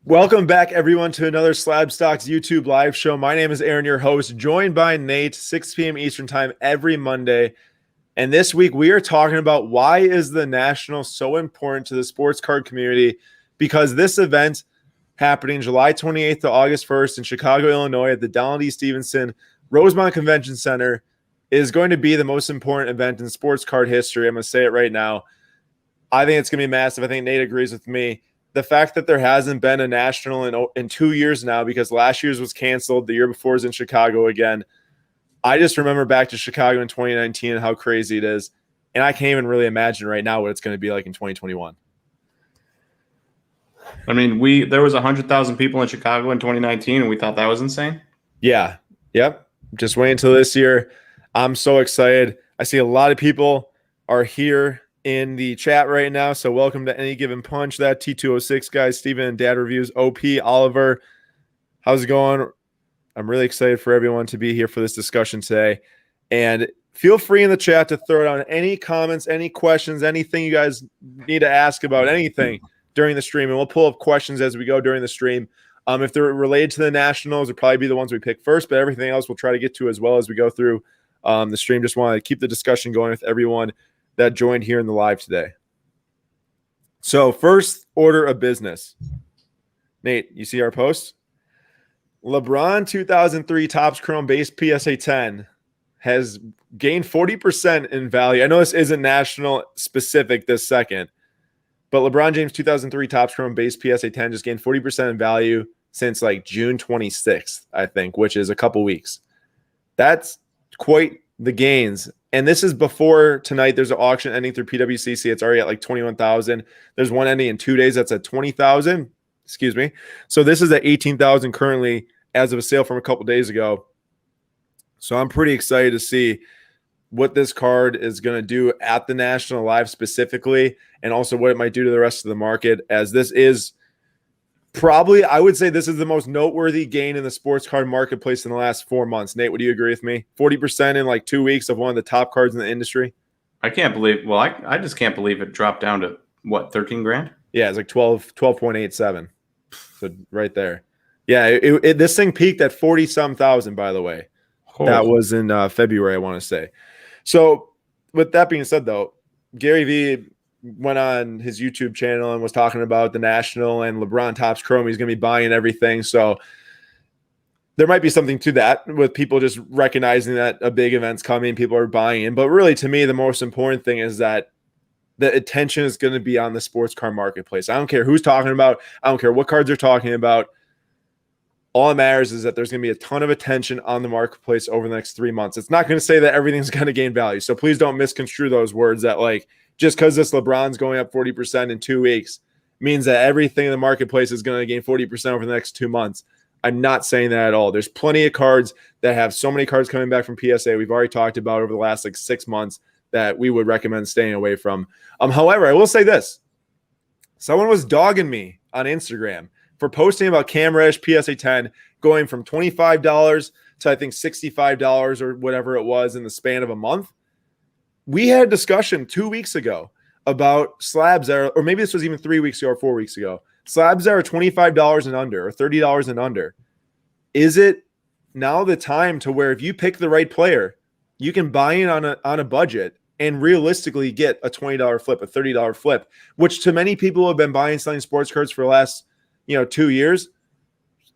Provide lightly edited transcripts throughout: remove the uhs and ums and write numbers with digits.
Welcome back, everyone, to another Slab Stocks YouTube live show. My name is Aaron, your host, joined by Nate, 6 p.m. Eastern time every Monday. And this week, we are talking about why is the National so important to the sports card community? Because this event happening July 28th to August 1st in Chicago, Illinois at the Donald E. Stevenson Rosemont Convention Center is going to be the most important event in sports card history. I'm going to say it right now. I think it's going to be massive. I think Nate agrees with me. The fact that there hasn't been a national in 2 years now, because last year's was canceled, the year before is in Chicago again. I just remember back to Chicago in 2019 and how crazy it is. And I can't even really imagine right now what it's going to be like in 2021. I mean, there was 100,000 people in Chicago in 2019, and we thought that was insane. Yeah. Yep. Just wait until this year. I'm so excited. I see a lot of people are here in the chat right now. So welcome to Any Given Punch. That T206 guys, Steven and Dad Reviews, OP, Oliver. How's it going? I'm really excited for everyone to be here for this discussion today. And feel free in the chat to throw down any comments, any questions, anything you guys need to ask about anything during the stream. And we'll pull up questions as we go during the stream. If they're related to the Nationals, it'll probably be the ones we pick first, but everything else we'll try to get to as well as we go through the stream. Just want to keep the discussion going with everyone that joined here in the live today. So first order of business. Nate, you see our post? Lebron 2003 Topps Chrome base PSA 10 has gained 40% in value. I know this isn't national specific this second, but LeBron James 2003 Topps Chrome base PSA 10 just gained 40% in value since like June 26th, I think, which is a couple weeks. That's quite the gains. And this is before tonight. There's an auction ending through PWCC. It's already at like 21,000. There's one ending in 2 days. That's at 20,000. Excuse me. So this is at 18,000 currently as of a sale from a couple days ago. So I'm pretty excited to see what this card is going to do at the National Live specifically, and also what it might do to the rest of the market, as this is probably, I would say this is the most noteworthy gain in the sports card marketplace in the last 4 months. Nate, would you agree with me? 40% in like 2 weeks of one of the top cards in the industry. I can't believe, well, I just can't believe it dropped down to what, 13 grand? Yeah, it's like 12.87. So right there. Yeah, this thing peaked at 40-some thousand, by the way. Oh. That was in February, I want to say. So with that being said, though, Gary Vee went on his YouTube channel and was talking about the National and LeBron Topps Chrome. He's going to be buying everything. So there might be something to that with people just recognizing that a big event's coming, people are buying in. But really, to me, the most important thing is that the attention is going to be on the sports card marketplace. I don't care who's talking about. I don't care what cards they're talking about. All that matters is that there's going to be a ton of attention on the marketplace over the next 3 months. It's not going to say that everything's going to gain value. So please don't misconstrue those words that like just because this LeBron's going up 40% in 2 weeks means that everything in the marketplace is going to gain 40% over the next 2 months. I'm not saying that at all. There's plenty of cards that have so many cards coming back from PSA we've already talked about over the last like 6 months that we would recommend staying away from. However, I will say this. Someone was dogging me on Instagram for posting about Cam Reddish PSA 10 going from $25 to I think $65 or whatever it was in the span of a month. We had a discussion 2 weeks ago about slabs that are, or maybe this was even 3 weeks ago or 4 weeks ago, slabs that are $25 and under or $30 and under. Is it now the time to where if you pick the right player, you can buy in on a budget and realistically get a $20 flip, a $30 flip, which to many people who have been buying and selling sports cards for the last 2 years,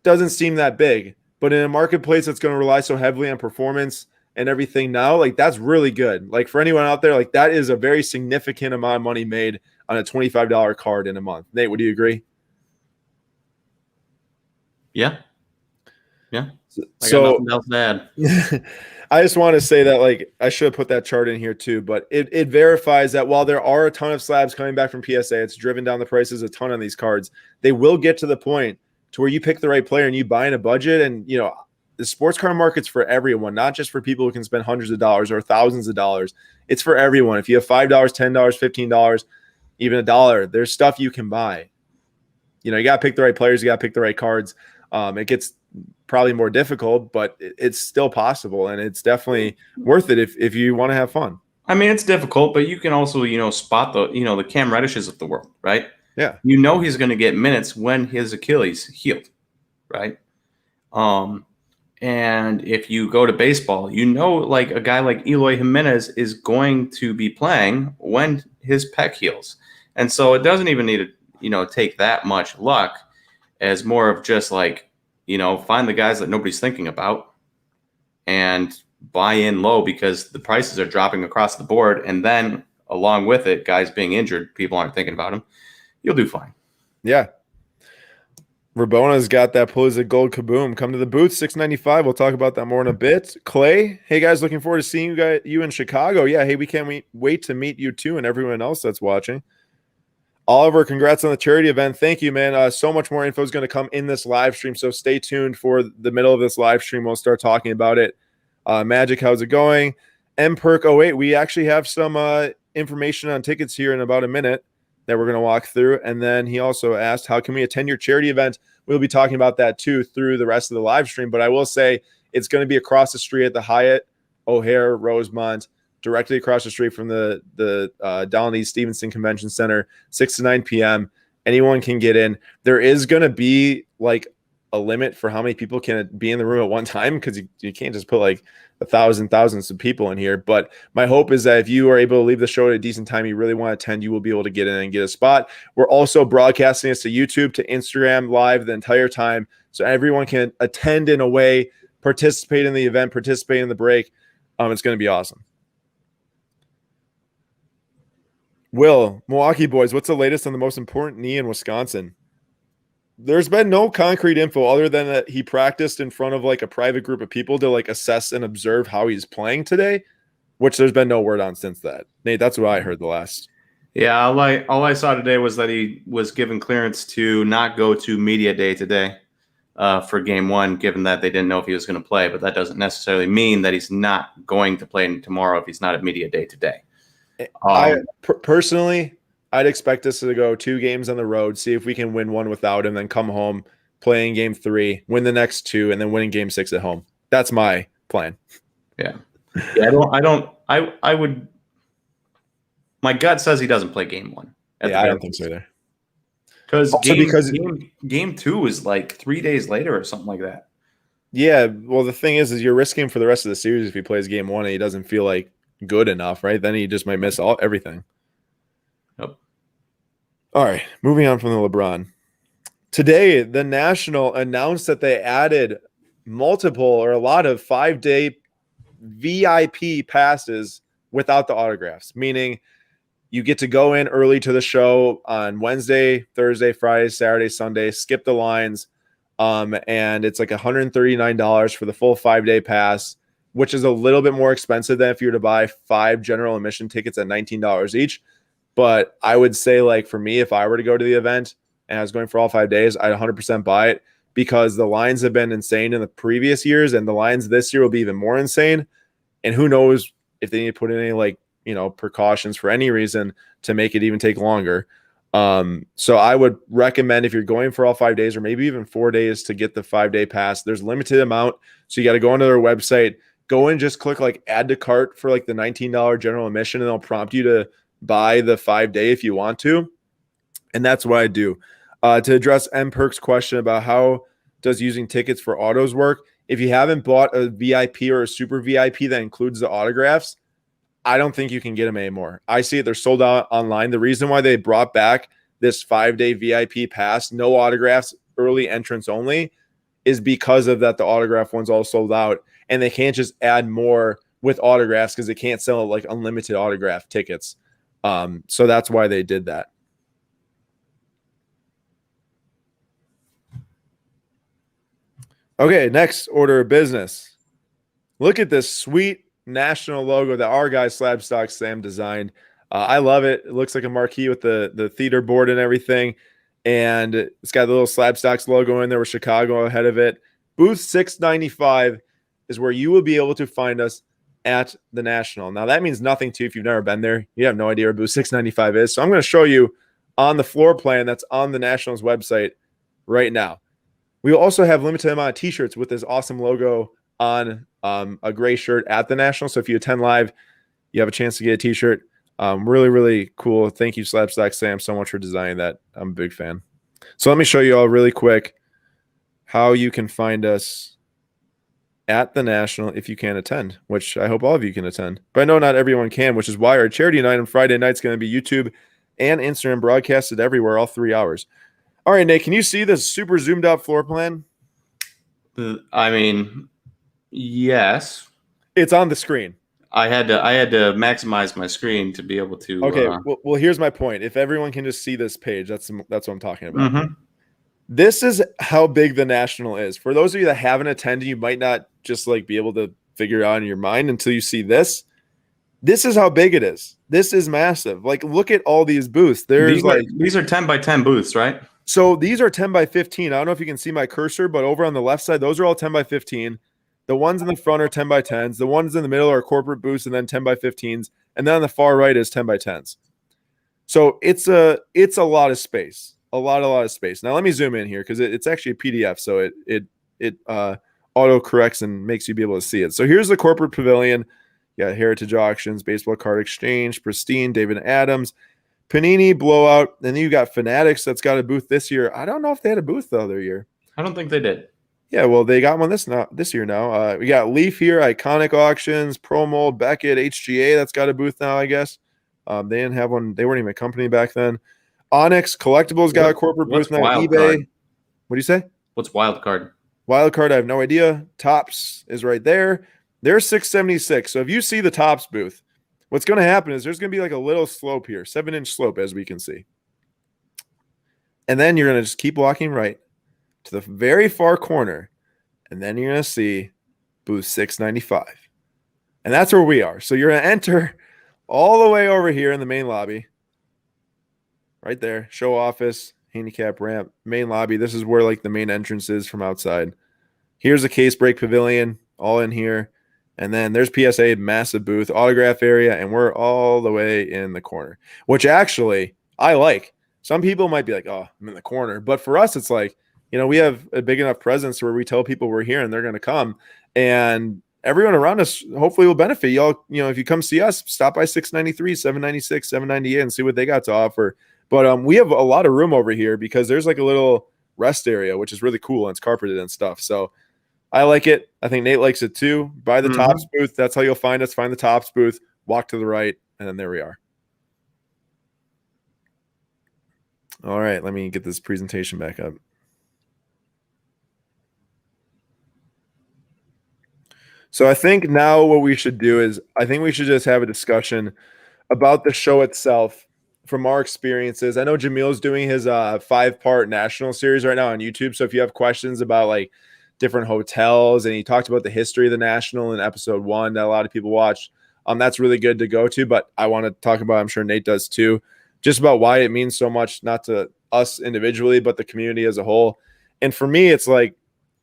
doesn't seem that big. But in a marketplace that's going to rely so heavily on performance and everything now, like that's really good. Like for anyone out there, like that is a very significant amount of money made on a $25 card in a month. Nate, would you agree? Yeah. Yeah. I got nothing else to add. I just want to say that, like, I should have put that chart in here too, but it verifies that while there are a ton of slabs coming back from PSA, it's driven down the prices a ton on these cards. They will get to the point to where you pick the right player and you buy in a budget. And, the sports card market's for everyone, not just for people who can spend hundreds of dollars or thousands of dollars. It's for everyone. If you have $5, $10, $15, even $1, there's stuff you can buy. You got to pick the right players. You got to pick the right cards. It gets probably more difficult, but it's still possible, and it's definitely worth it if you want to have fun. I mean, it's difficult, but you can also, spot the Cam Reddishes of the world, right? Yeah. You know he's going to get minutes when his Achilles healed, right? And if you go to baseball, you know, like a guy like Eloy Jimenez is going to be playing when his pec heals. And so it doesn't even need to, take that much luck, as more of just like, find the guys that nobody's thinking about and buy in low because the prices are dropping across the board. And then along with it, guys being injured, people aren't thinking about them. You'll do fine. Yeah. Rabona's got that Pulitzer Gold Kaboom. Come to the booth, $6.95. We'll talk about that more in a bit. Clay, hey guys, looking forward to seeing you in Chicago. Yeah, hey, we can't wait to meet you too and everyone else that's watching. Oliver, congrats on the charity event. Thank you, man. So much more info is going to come in this live stream, so stay tuned for the middle of this live stream. We'll start talking about it. Magic, how's it going? MPerk08, we actually have some information on tickets here in about a minute that we're going to walk through. And then he also asked, how can we attend your charity event? We'll be talking about that too through the rest of the live stream. But I will say it's going to be across the street at the Hyatt O'Hare Rosemont, directly across the street from the Donald E. Stevenson Convention Center, 6 to 9 p.m. Anyone can get in. There is going to be like a limit for how many people can be in the room at one time, because you can't just put like thousands of people in here. But my hope is that if you are able to leave the show at a decent time, you really want to attend, you will be able to get in and get a spot. We're also broadcasting this to YouTube, to Instagram live the entire time, so everyone can attend in a way, participate in the event, participate in the break. It's going to be awesome. Will, Milwaukee boys, what's the latest on the most important knee in Wisconsin? There's been no concrete info other than that he practiced in front of like a private group of people to like assess and observe how he's playing today, which there's been no word on since that. Nate, that's what I heard the last. Yeah, all I saw today was that he was given clearance to not go to media day today for game one, given that they didn't know if he was going to play. But that doesn't necessarily mean that he's not going to play tomorrow if he's not at media day today. Personally, I'd expect us to go 2 games on the road, see if we can win one without him, then come home, play in game 3, win the next 2, and then winning game 6 at home. That's my plan. Yeah. I would. My gut says he doesn't play game 1. Yeah, I don't think so either. Because game 2 is like 3 days later or something like that. Yeah, well, the thing is you're risking for the rest of the series if he plays game 1 and he doesn't feel like good enough, right? Then he just might miss everything. Yep. All right, moving on from the LeBron. Today, the National announced that they added a lot of 5-day VIP passes without the autographs, meaning you get to go in early to the show on Wednesday, Thursday, Friday, Saturday, Sunday, skip the lines, and it's like $139 for the full 5-day pass, which is a little bit more expensive than if you were to buy 5 general admission tickets at $19 each. But I would say, like, for me, if I were to go to the event and I was going for all 5 days, I'd 100% buy it, because the lines have been insane in the previous years, and the lines this year will be even more insane. And who knows if they need to put in any, precautions for any reason to make it even take longer. So I would recommend, if you're going for all 5 days or maybe even 4 days to get the 5-day pass, there's a limited amount. So you got to go onto their website, go and just click like add to cart for like the $19 general admission, and they'll prompt you to buy the 5-day if you want to. And that's what I do. To address M Perk's question about how does using tickets for autos work, if you haven't bought a VIP or a super VIP that includes the autographs, I don't think you can get them anymore. I see it, they're sold out online. The reason why they brought back this 5-day VIP pass, no autographs, early entrance only, is because of that the autograph one's all sold out, and they can't just add more with autographs because they can't sell like unlimited autograph tickets. So that's why they did that. Okay, next order of business. Look at this sweet National logo that our guy Slabstock Sam designed. I love it. It looks like a marquee with the theater board and everything. And it's got the little Slabstocks logo in there with Chicago ahead of it. Booth 695 is where you will be able to find us at the National. Now, that means nothing to you if you've never been there. You have no idea where booth 695 is. So I'm going to show you on the floor plan that's on the National's website right now. We will also have limited amount of t-shirts with this awesome logo on a gray shirt at the National. So if you attend live, you have a chance to get a t-shirt. Really, really cool. Thank you, Slapstack Sam, so much for designing that. I'm a big fan. So let me show you all really quick how you can find us at the National if you can attend, which I hope all of you can attend. But I know not everyone can, which is why our charity night on Friday night is going to be YouTube and Instagram broadcasted everywhere, all 3 hours. All right, Nate, can you see this super zoomed out floor plan? I mean, yes. It's on the screen. I had to maximize my screen to be able to. Okay, well, here's my point. If everyone can just see this page, that's what I'm talking about. Mm-hmm. This is how big the National is. For those of you that haven't attended, you might not just like be able to figure it out in your mind until you see this. This is how big it is. This is massive. Like, look at all these booths. These are 10 by 10 booths, right? So these are 10 by 15. I don't know if you can see my cursor, but over on the left side, those are all 10 by 15. The ones in the front are 10 by 10s. The ones in the middle are corporate booths and then 10 by 15s. And then on the far right is 10 by 10s. So it's a lot of space, a lot of space. Now let me zoom in here because it's actually a PDF, so it auto corrects and makes you be able to see it. So here's the corporate pavilion. You got Heritage Auctions, Baseball Card Exchange, Pristine, David Adams, Panini, Blowout, and then you got Fanatics that's got a booth this year. I don't know if they had a booth the other year. I don't think they did. Yeah, well, they got one this year now. We got Leaf here, Iconic Auctions, Pro Mold, Beckett, HGA that's got a booth now, I guess. They didn't have one. They weren't even a company back then. Onyx Collectibles got a corporate booth now. eBay. Card? What do you say? What's Wild Card? Wild Card, I have no idea. Tops is right there. They're 676. So if you see the Tops booth, what's going to happen is there's going to be like a little slope here, 7-inch slope, as we can see. And then you're going to just keep walking right to the very far corner, and then you're going to see booth 695. And that's where we are. So you're going to enter all the way over here in the main lobby. Right there. Show office, handicap ramp, main lobby. This is where like the main entrance is from outside. Here's a case break pavilion, all in here. And then there's PSA, massive booth, autograph area, and we're all the way in the corner, which actually I like. Some people might be like, oh, I'm in the corner. But for us, it's like, you know, we have a big enough presence where we tell people we're here and they're going to come. And everyone around us hopefully will benefit. Y'all, you know, if you come see us, stop by 693, 796, 798 and see what they got to offer. But we have a lot of room over here because there's like a little rest area, which is really cool, and it's carpeted and stuff. So I like it. I think Nate likes it too. By the Tops booth. That's how you'll find us. Find the Tops booth, walk to the right, and then there we are. All right, let me get this presentation back up. So I think now what we should do is I think we should just have a discussion about the show itself from our experiences. I know Jamil's doing his 5-part national series right now on YouTube. So if you have questions about like different hotels, and he talked about the history of the National in episode 1 that a lot of people watched, that's really good to go to. But I want to talk about, I'm sure Nate does too, just about why it means so much, not to us individually, but the community as a whole. And for me, it's like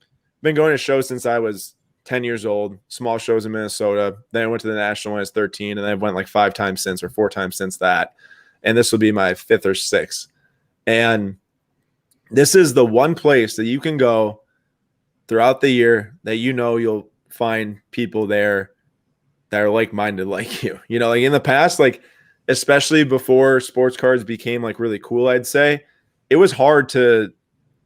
I've been going to shows since I was 10 years old, small shows in Minnesota. Then I went to the National when I was 13, and I went like 5 times since, or 4 times since that. And this will be my 5th or 6th. And this is the one place that you can go throughout the year that you know you'll find people there that are like-minded like you. You know, like in the past, like especially before sports cards became like really cool, I'd say, it was hard to,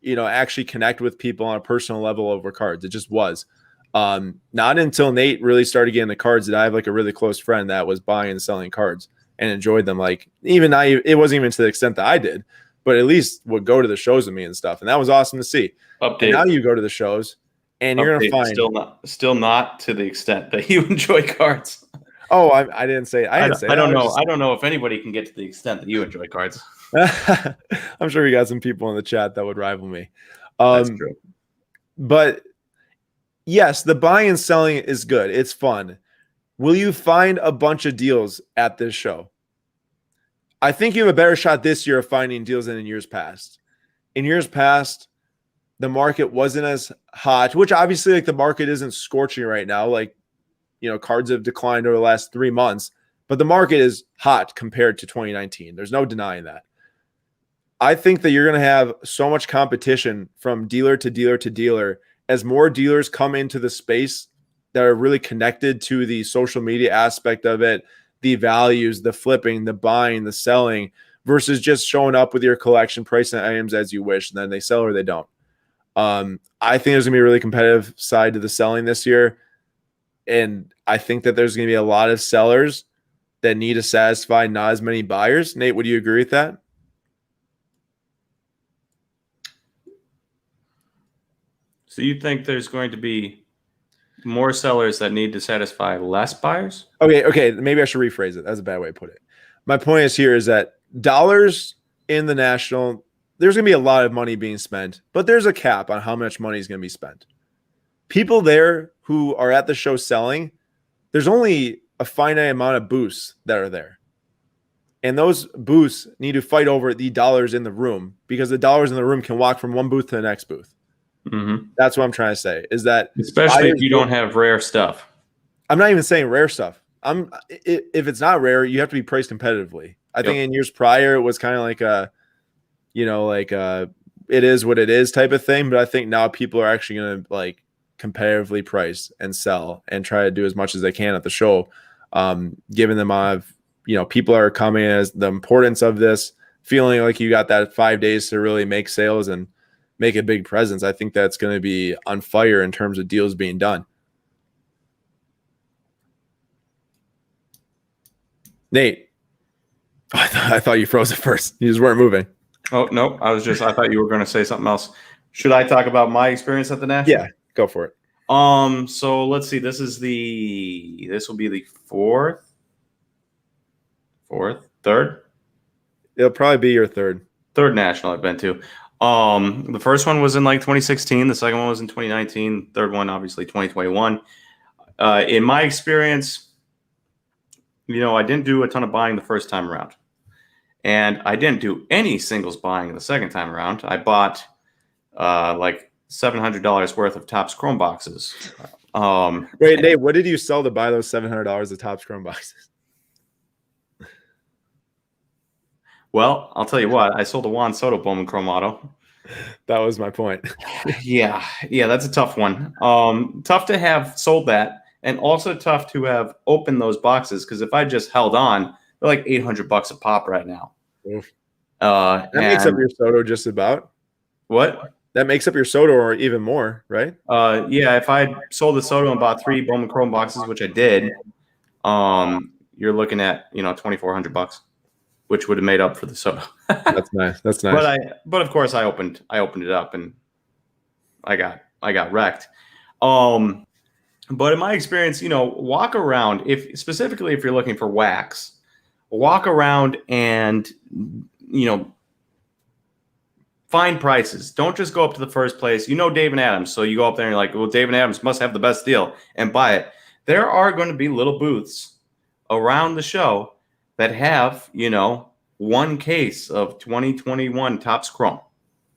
you know, actually connect with people on a personal level over cards. It just was. Not until Nate really started getting the cards did I have like a really close friend that was buying and selling cards and enjoyed them. Like even it wasn't even to the extent that I did, but at least would go to the shows with me and stuff. And that was awesome to see. Update. And now you go to the shows and you're going to find still not to the extent that you enjoy cards. Oh, I didn't say, I don't know. I don't know if anybody can get to the extent that you enjoy cards. I'm sure we got some people in the chat that would rival me. That's true. But yes, the buying and selling is good. It's fun. Will you find a bunch of deals at this show? I think you have a better shot this year of finding deals than in years past. In years past, the market wasn't as hot, which obviously like the market isn't scorching right now. Like, you know, cards have declined over the last 3 months, but the market is hot compared to 2019. There's no denying that. I think that you're going to have so much competition from dealer to dealer to dealer as more dealers come into the space that are really connected to the social media aspect of it, the values, the flipping, the buying, the selling, versus just showing up with your collection, pricing items as you wish, and then they sell or they don't. I think there's going to be a really competitive side to the selling this year. And I think that there's going to be a lot of sellers that need to satisfy not as many buyers. Nate, would you agree with that? So you think there's going to be more sellers that need to satisfy less buyers? Okay. Maybe I should rephrase it. That's a bad way to put it. My point is here is that dollars in the national, there's going to be a lot of money being spent, but there's a cap on how much money is going to be spent. People there who are at the show selling, there's only a finite amount of booths that are there. And those booths need to fight over the dollars in the room, because the dollars in the room can walk from one booth to the next booth. Mm-hmm. That's what I'm trying to say, is that especially if you don't have rare stuff. I'm not even saying rare stuff. If it's not rare, you have to be priced competitively. I think in years prior, it was kind of like it is what it is type of thing. But I think now people are actually going to like competitively price and sell and try to do as much as they can at the show, given the amount of, people are coming, as the importance of this, feeling like you got that 5 days to really make sales and make a big presence. I think that's going to be on fire in terms of deals being done. Nate, I thought you froze at first. You just weren't moving. Oh, no, I thought you were going to say something else. Should I talk about my experience at the National? Yeah, go for it. So let's see. This will be the third. It'll probably be your third National I've been to. The first one was in like 2016. The second one was in 2019. Third one, obviously 2021. In my experience, I didn't do a ton of buying the first time around, and I didn't do any singles buying the second time around. I bought like $700 worth of Topps Chrome boxes. Wait, Nate, what did you sell to buy those $700 of Topps Chrome boxes? Well, I'll tell you what. I sold a Juan Soto Bowman Chrome Auto. That was my point. Yeah, that's a tough one. Tough to have sold that, and also tough to have opened those boxes, because if I just held on, they're like $800 a pop right now. That makes up your Soto just about. What? That makes up your Soto or even more, right? Yeah, if I sold the Soto and bought 3 Bowman Chrome boxes, which I did, you're looking at $2,400, which would have made up for the Soto. That's nice. That's nice. But of course I opened it up and I got wrecked. But in my experience, walk around, specifically if you're looking for wax, walk around and find prices. Don't just go up to the first place. David Adams, so you go up there and you're like, well, David Adams must have the best deal, and buy it. There are going to be little booths around the show that have, one case of 2021 Topps Chrome,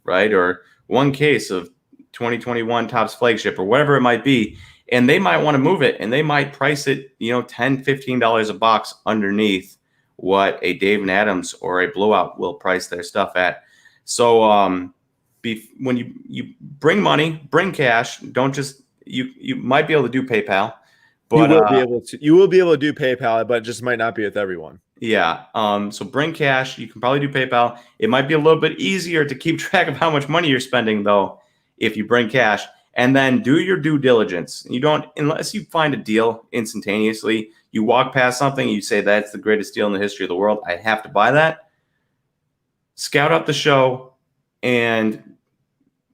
right? Or one case of 2021 Topps Flagship, or whatever it might be. And they might want to move it, and they might price it, $10, $15 a box underneath what a David Adams or a Blowout will price their stuff at. So when you bring money, bring cash. Don't just you might be able to do PayPal, but you will be able to do PayPal, but it just might not be with everyone. Yeah. So bring cash. You can probably do PayPal. It might be a little bit easier to keep track of how much money you're spending, though, if you bring cash. And then do your due diligence. Unless you find a deal instantaneously, you walk past something, you say that's the greatest deal in the history of the world, I have to buy that. Scout out the show and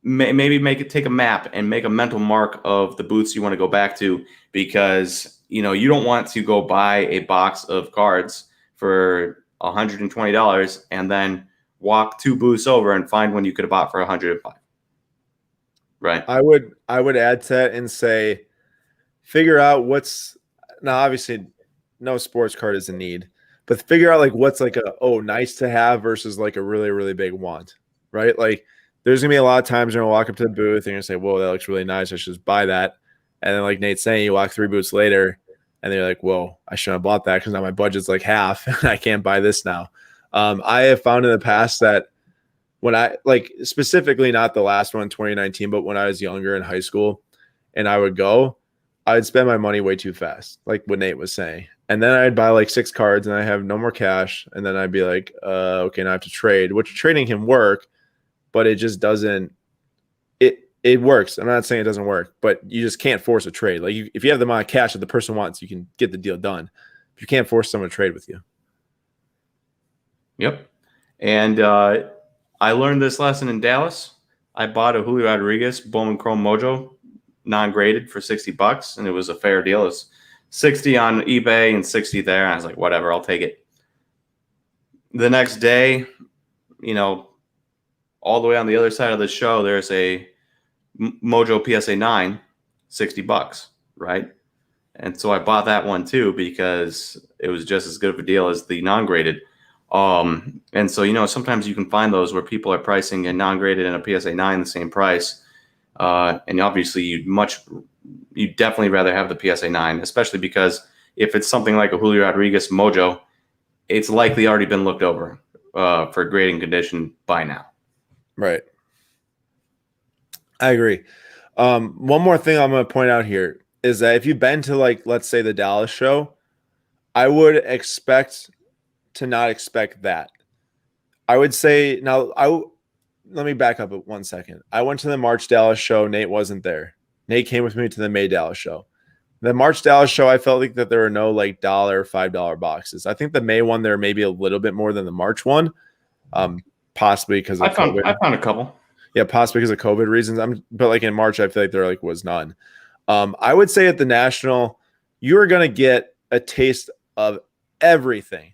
maybe take a map and make a mental mark of the booths you want to go back to, because you don't want to go buy a box of cards for $120 and then walk 2 booths over and find one you could have bought for $105. Right. I would add to that and say, figure out now obviously no sports card is a need, but figure out like what's like nice to have versus like a really, really big want, right? Like there's gonna be a lot of times you're gonna walk up to the booth and you're gonna say, whoa, that looks really nice, I should just buy that. And then like Nate's saying, you walk 3 booths later and they're like, whoa, I shouldn't have bought that because now my budget's like half and I can't buy this now. I have found in the past that when I specifically not the last one in 2019, but when I was younger in high school and I would spend my money way too fast, like what Nate was saying. And then I'd buy like 6 cards and I have no more cash. And then I'd be like, okay, now I have to trade, which trading can work, but it just doesn't. It works. I'm not saying it doesn't work, but you just can't force a trade. Like if you have the amount of cash that the person wants, you can get the deal done. But you can't force someone to trade with you. Yep. And I learned this lesson in Dallas. I bought a Julio Rodriguez Bowman Chrome Mojo non-graded for $60, and it was a fair deal. It was 60 on eBay and 60 there. And I was like, whatever, I'll take it. The next day, all the way on the other side of the show, there's a Mojo PSA 9, $60, right? And so I bought that one too because it was just as good of a deal as the non-graded. And so, sometimes you can find those where people are pricing a non-graded and a PSA 9 the same price. And obviously you'd definitely rather have the PSA 9, especially because if it's something like a Julio Rodriguez Mojo, it's likely already been looked over for grading condition by now. Right. I agree. One more thing I'm going to point out here is that if you've been to, like, let's say the Dallas show, I would expect to not expect that. I would say now let me back up 1 second. I went to the March Dallas show. Nate wasn't there. Nate came with me to the May Dallas show. The March Dallas show, I felt like that there were no like $1 or $5 boxes. I think the May one there may be a little bit more than the March one, possibly because of COVID. I found a couple. Yeah, possibly because of COVID reasons. But like in March, I feel like there was none. I would say at the National, you are going to get a taste of everything.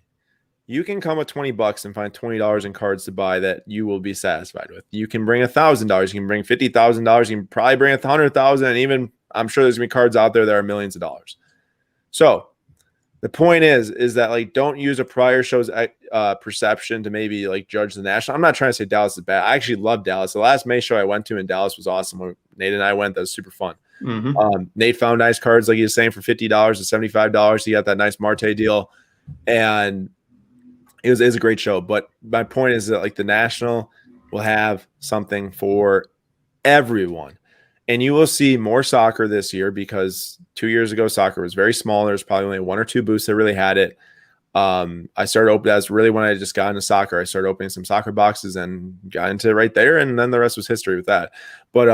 You can come with $20 and find $20 in cards to buy that you will be satisfied with. You can bring $1,000. You can bring $50,000. You can probably bring $100,000, and even I'm sure there's gonna be cards out there that are millions of dollars. So the point is that like don't use a prior show's perception to maybe like judge the National. I'm not trying to say Dallas is bad. I actually love Dallas. The last May show I went to in Dallas was awesome. When Nate and I went, that was super fun. Mm-hmm. Nate found nice cards, like he was saying, for $50 to $75. He got that nice Marte deal, and it was a great show. But my point is that like the National will have something for everyone. And you will see more soccer this year because 2 years ago, soccer was very small. There's probably only 1 or 2 booths that really had it. I started opening, that's really when I just got into soccer. I started opening some soccer boxes and got into it right there. And then the rest was history with that. But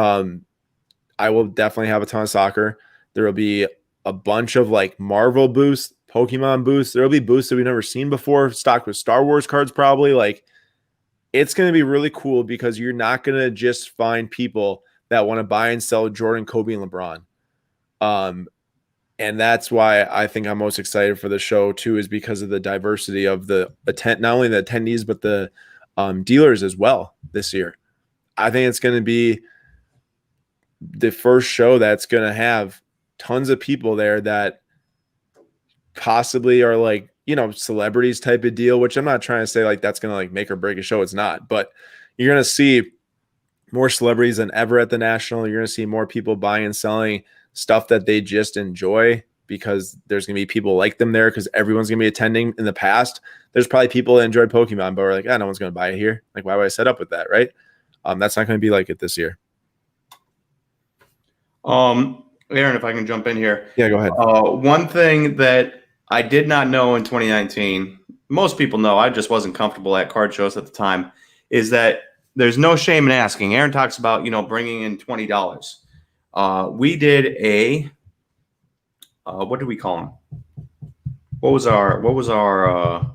I will definitely have a ton of soccer. There will be a bunch of like Marvel booths, Pokemon booths. There will be booths that we've never seen before, stocked with Star Wars cards probably. Like, it's going to be really cool because you're not going to just find people that want to buy and sell Jordan, Kobe, and LeBron. And that's why I think I'm most excited for the show too, is because of the diversity of the not only the attendees, but the dealers as well this year. I think it's going to be the first show that's going to have tons of people there that possibly are like, celebrities type of deal, which I'm not trying to say like that's going to like make or break a show. It's not, but you're going to see more celebrities than ever at the National. You're going to see more people buying and selling stuff that they just enjoy because there's going to be people like them there because everyone's going to be attending. In the past, there's probably people that enjoyed Pokemon, but we're like, no one's going to buy it here. Like, why would I set up with that, right? That's not going to be like it this year. Aaron, if I can jump in here. Yeah, go ahead. One thing that I did not know in 2019, most people know, I just wasn't comfortable at card shows at the time, is that there's no shame in asking. Aaron talks about, bringing in $20. We did a, what did we call them? What was our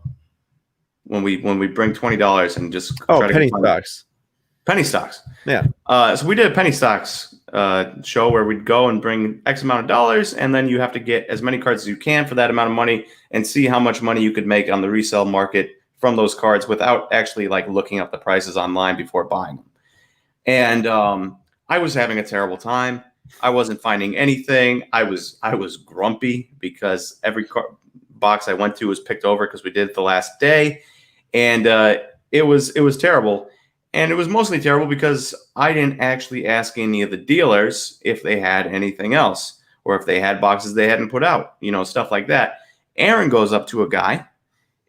when we bring $20 and just try to penny stocks. Penny stocks. Yeah. So we did a penny stocks show where we'd go and bring X amount of dollars, and then you have to get as many cards as you can for that amount of money and see how much money you could make on the resale market from those cards without actually like looking up the prices online before buying them. And I was having a terrible time. I wasn't finding anything. I was grumpy because every box I went to was picked over because we did it the last day, and it was terrible. And it was mostly terrible because I didn't actually ask any of the dealers if they had anything else or if they had boxes they hadn't put out, stuff like that. Aaron goes up to a guy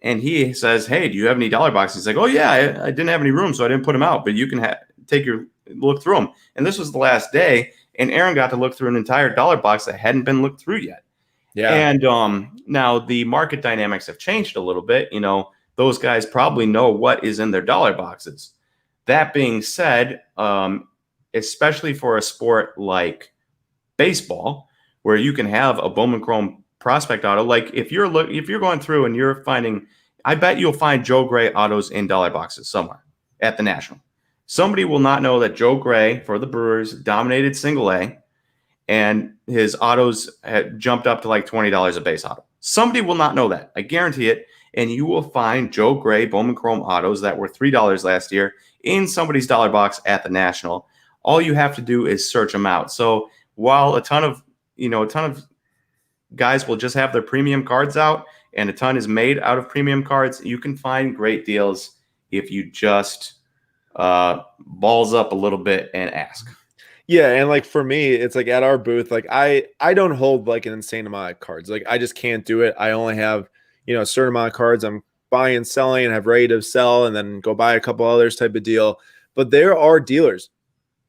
and he says, "Hey, do you have any dollar boxes?" He's like, "Oh yeah, I didn't have any room, so I didn't put them out, but you can take your look through them." And this was the last day, and Aaron got to look through an entire dollar box that hadn't been looked through yet. Yeah. And now the market dynamics have changed a little bit. Those guys probably know what is in their dollar boxes. That being said, especially for a sport like baseball, where you can have a Bowman Chrome prospect auto, like if you're going through and you're finding, I bet you'll find Joe Gray autos in dollar boxes somewhere at the National. Somebody will not know that Joe Gray for the Brewers dominated single A, and his autos had jumped up to like $20 a base auto. Somebody will not know that. I guarantee it. And you will find Joe Gray Bowman Chrome autos that were $3 last year in somebody's dollar box at the National. All you have to do is search them out. So while a ton of guys will just have their premium cards out, and a ton is made out of premium cards, you can find great deals if you just balls up a little bit and ask. Yeah, and like for me, it's like at our booth, like I don't hold like an insane amount of cards. Like I just can't do it. I only have, a certain amount of cards I'm buying and selling and have ready to sell and then go buy a couple others type of deal. But there are dealers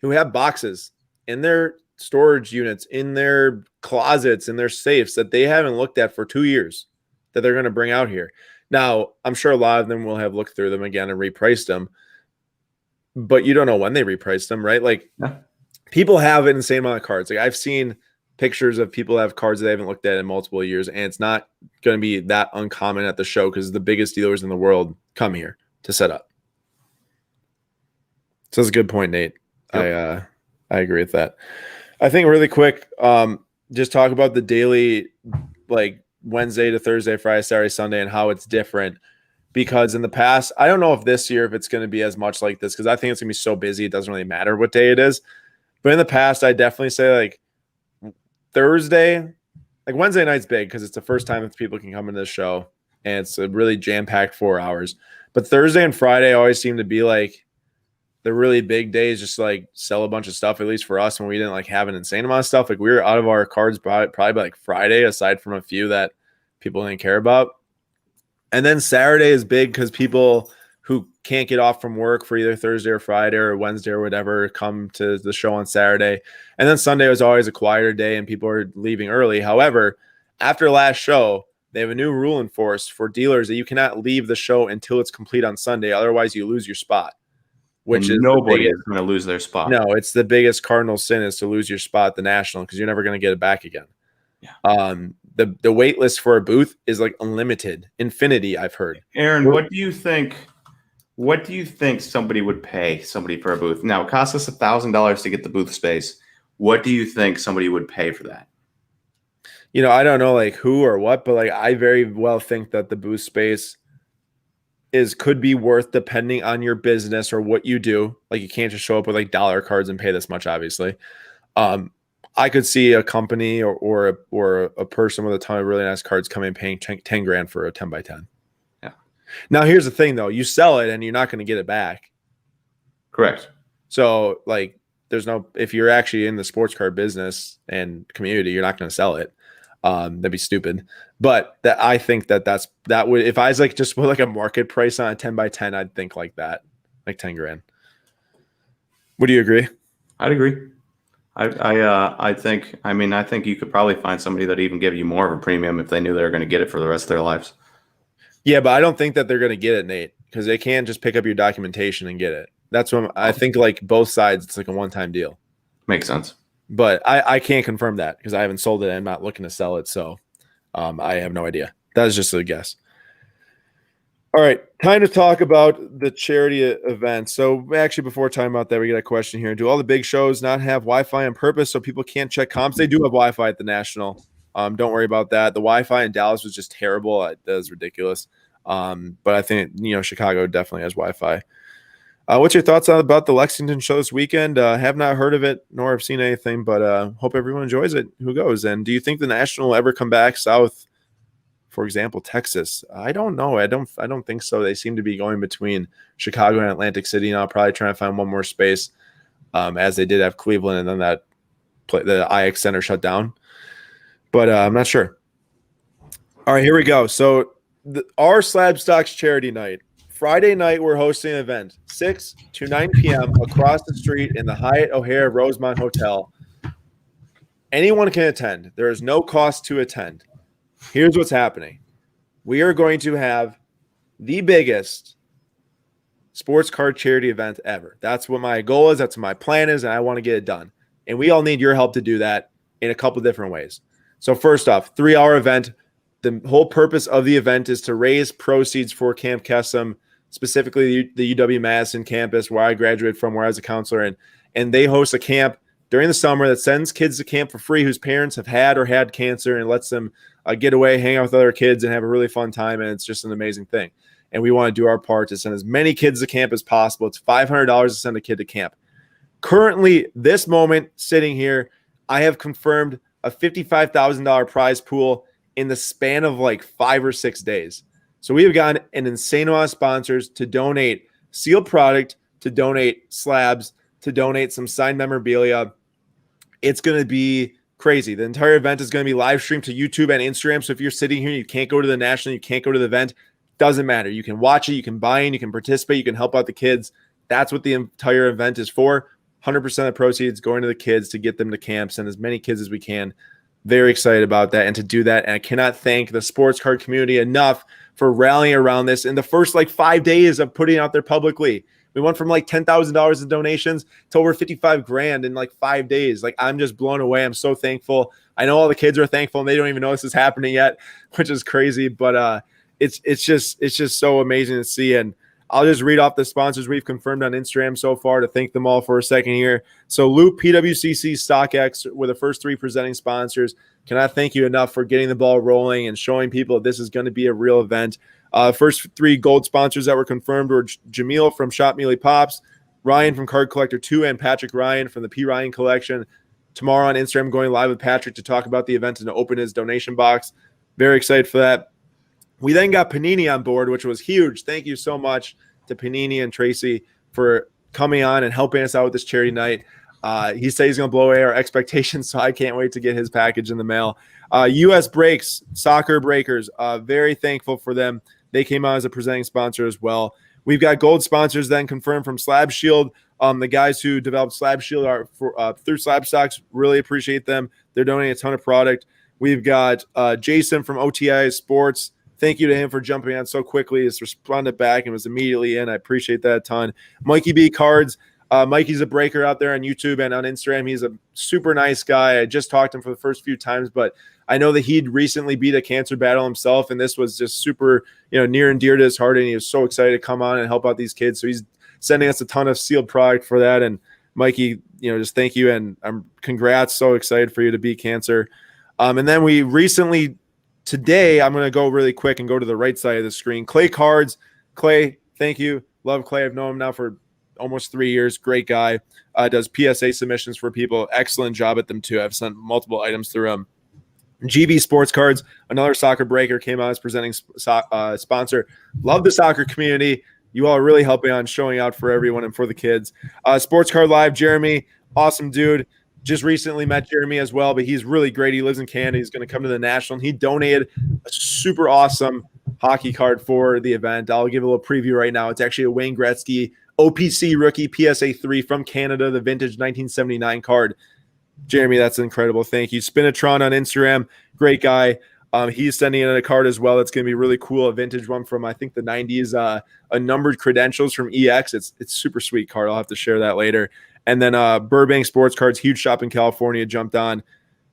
who have boxes in their storage units, in their closets, in their safes that they haven't looked at for 2 years that they're going to bring out here. Now, I'm sure a lot of them will have looked through them again and repriced them, but you don't know when they repriced them, right? Like people have an insane amount of cards. Like I've seen pictures of people that have cards that they haven't looked at in multiple years, and it's not going to be that uncommon at the show because the biggest dealers in the world come here to set up. So that's a good point, Nate. Yep. I agree with that. I think really quick, just talk about the daily, like Wednesday to Thursday, Friday, Saturday, Sunday, and how it's different. Because in the past, I don't know if this year, if it's going to be as much like this, because I think it's going to be so busy, it doesn't really matter what day it is. But in the past, I definitely say like Thursday, like Wednesday night's big because it's the first time that people can come into the show, and it's a really jam-packed 4 hours. But Thursday and Friday always seem to be like the really big days, just to, like sell a bunch of stuff, at least for us when we didn't like have an insane amount of stuff. Like we were out of our cards probably by like Friday, aside from a few that people didn't care about. And then Saturday is big because people who can't get off from work for either Thursday or Friday or Wednesday or whatever come to the show on Saturday. And then Sunday was always a quieter day and people are leaving early. However, after last show, they have a new rule enforced for dealers that you cannot leave the show until it's complete on Sunday. Otherwise, you lose your spot. Which is nobody is going to lose their spot. No, it's the biggest cardinal sin is to lose your spot at the National because you're never going to get it back again. Yeah. The wait list for a booth is like unlimited, infinity. I've heard. Aaron, what do you think? What do you think somebody would pay somebody for a booth? Now it costs us $1,000 to get the booth space. What do you think somebody would pay for that? I don't know like who or what, but like I very well think that the booth space could be worth depending on your business or what you do. Like you can't just show up with like dollar cards and pay this much, obviously. I could see a company or a person with a ton of really nice cards coming and paying 10 grand for a 10 by 10. Yeah. Now here's the thing though, you sell it and you're not going to get it back. Correct. So like if you're actually in the sports card business and community, you're not going to sell it. That'd be stupid. But I think that would, if I was like just put like a market price on a 10 by 10, I'd think like that, like 10 grand. Would you agree? I'd agree. I think you could probably find somebody that even give you more of a premium if they knew they were going to get it for the rest of their lives. Yeah, but I don't think that they're going to get it, Nate, because they can't just pick up your documentation and get it. That's what I think. Like both sides, it's like a one-time deal. Makes sense. But I can't confirm that because I haven't sold it. I'm not looking to sell it, so I have no idea. That was just a guess. All right, time to talk about the charity event. So actually, before talking about that, we got a question here. Do all the big shows not have Wi-Fi on purpose so people can't check comps? They do have Wi-Fi at the National. Don't worry about that. The Wi-Fi in Dallas was just terrible. That was ridiculous. But I think, Chicago definitely has Wi-Fi. What's your thoughts about the Lexington show this weekend? Have not heard of it, nor have seen anything, but hope everyone enjoys it. Who goes? And do you think the National will ever come back south? For example, Texas. I don't know. I don't think so. They seem to be going between Chicago and Atlantic City now, probably trying to find one more space, as they did have Cleveland, and then the IX Center shut down. But I'm not sure. All right, here we go. So our Slab Stocks charity night. Friday night, we're hosting an event, 6 to 9 p.m. across the street in the Hyatt O'Hare Rosemont Hotel. Anyone can attend. There is no cost to attend. Here's what's happening. We are going to have the biggest sports card charity event ever. That's what my goal is. That's what my plan is, and I want to get it done. And we all need your help to do that in a couple different ways. So first off, 3-hour event. The whole purpose of the event is to raise proceeds for Camp Kesem, specifically the UW-Madison campus where I graduated from, where I was a counselor. And they host a camp during the summer that sends kids to camp for free whose parents have had or had cancer, and lets them get away, hang out with other kids, and have a really fun time. And it's just an amazing thing. And we want to do our part to send as many kids to camp as possible. It's $500 to send a kid to camp. Currently, this moment, sitting here, I have confirmed a $55,000 prize pool in the span of like 5 or 6 days. So we have gotten an insane amount of sponsors to donate sealed product, to donate slabs, to donate some signed memorabilia. It's going to be crazy. The entire event is going to be live streamed to YouTube and Instagram. So if you're sitting here, you can't go to the national, you can't go to the event, doesn't matter. You can watch it, you can buy in, you can participate, you can help out the kids. That's what the entire event is for. 100% of proceeds going to the kids to get them to camps and as many kids as we can. Very excited about that and to do that. And I cannot thank the sports card community enough for rallying around this in the first like 5 days of putting it out there publicly. We went from like $10,000 in donations to over 55 grand in like 5 days. Like, I'm just blown away. I'm so thankful. I know all the kids are thankful and they don't even know this is happening yet, which is crazy. But it's just so amazing to see. And I'll just read off the sponsors we've confirmed on Instagram so far to thank them all for a second here. So Loop, PWCC, StockX were the first 3 presenting sponsors. Cannot thank you enough for getting the ball rolling and showing people this is going to be a real event. First 3 gold sponsors that were confirmed were Jamil from Shop Mealy Pops, Ryan from Card Collector 2, and Patrick Ryan from the P. Ryan Collection. Tomorrow on Instagram, going live with Patrick to talk about the event and to open his donation box. Very excited for that. We then got Panini on board, which was huge. Thank you so much to Panini and Tracy for coming on and helping us out with this charity night. He said he's going to blow away our expectations, so I can't wait to get his package in the mail. US Breaks, Soccer Breakers, very thankful for them. They came out as a presenting sponsor as well. We've got gold sponsors then confirmed from Slab Shield. The guys who developed Slab Shield are through Slab Stocks. Really appreciate them. They're donating a ton of product. We've got Jason from OTI Sports. Thank you to him for jumping on so quickly. He's responded back and was immediately in. I appreciate that a ton. Mikey B Cards. Mikey's a breaker out there on YouTube and on Instagram. He's a super nice guy. I just talked to him for the first few times, but I know that he'd recently beat a cancer battle himself, and this was just super, near and dear to his heart, and he was so excited to come on and help out these kids. So he's sending us a ton of sealed product for that. And Mikey, just thank you, and congrats. So excited for you to beat cancer. And then we recently, today, I'm going to go really quick and go to the right side of the screen. Clay Cards. Clay, thank you. Love Clay. I've known him now for almost 3 years. Great guy. Does PSA submissions for people. Excellent job at them, too. I've sent multiple items through him. GB Sports Cards, another soccer breaker, came out as presenting sponsor. Love the soccer community. You all are really helping on showing out for everyone and for the kids. Sports Card Live, Jeremy, awesome dude. Just recently met Jeremy as well, but he's really great. He lives in Canada. He's going to come to the National. He donated a super awesome hockey card for the event. I'll give a little preview right now. It's actually a Wayne Gretzky OPC rookie PSA 3 from Canada, the vintage 1979 card. Jeremy, that's incredible. Thank you. Spinatron on Instagram, great guy. He's sending in a card as well. It's going to be really cool. A vintage one from, I think, the 90s. A numbered credentials from EX. It's super sweet card. I'll have to share that later. And then Burbank Sports Cards, huge shop in California, jumped on.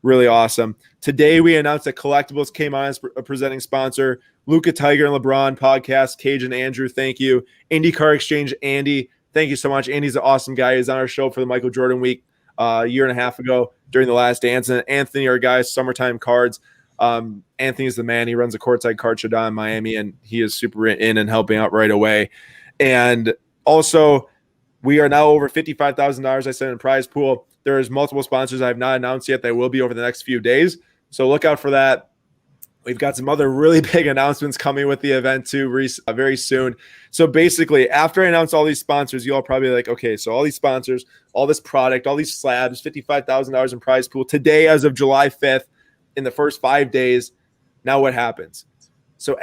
Really awesome. Today we announced that Collectibles came on as a presenting sponsor. Luca Tiger and LeBron podcast. Cage and Andrew, thank you. IndyCar Exchange, Andy, thank you so much. Andy's an awesome guy. He's on our show for the Michael Jordan Week a year and a half ago during the Last Dance. And Anthony, our guy, Summertime Cards. Anthony's the man. He runs a courtside card show down in Miami, and he is super in and helping out right away. And also, we are now over $55,000 I said in prize pool. There is multiple sponsors I have not announced yet. They will be over the next few days. So look out for that. We've got some other really big announcements coming with the event too very soon. So basically, after I announce all these sponsors, you all probably like, okay, so all these sponsors, all this product, all these slabs, $55,000 in prize pool today as of July 5th in the first 5 days. Now what happens? So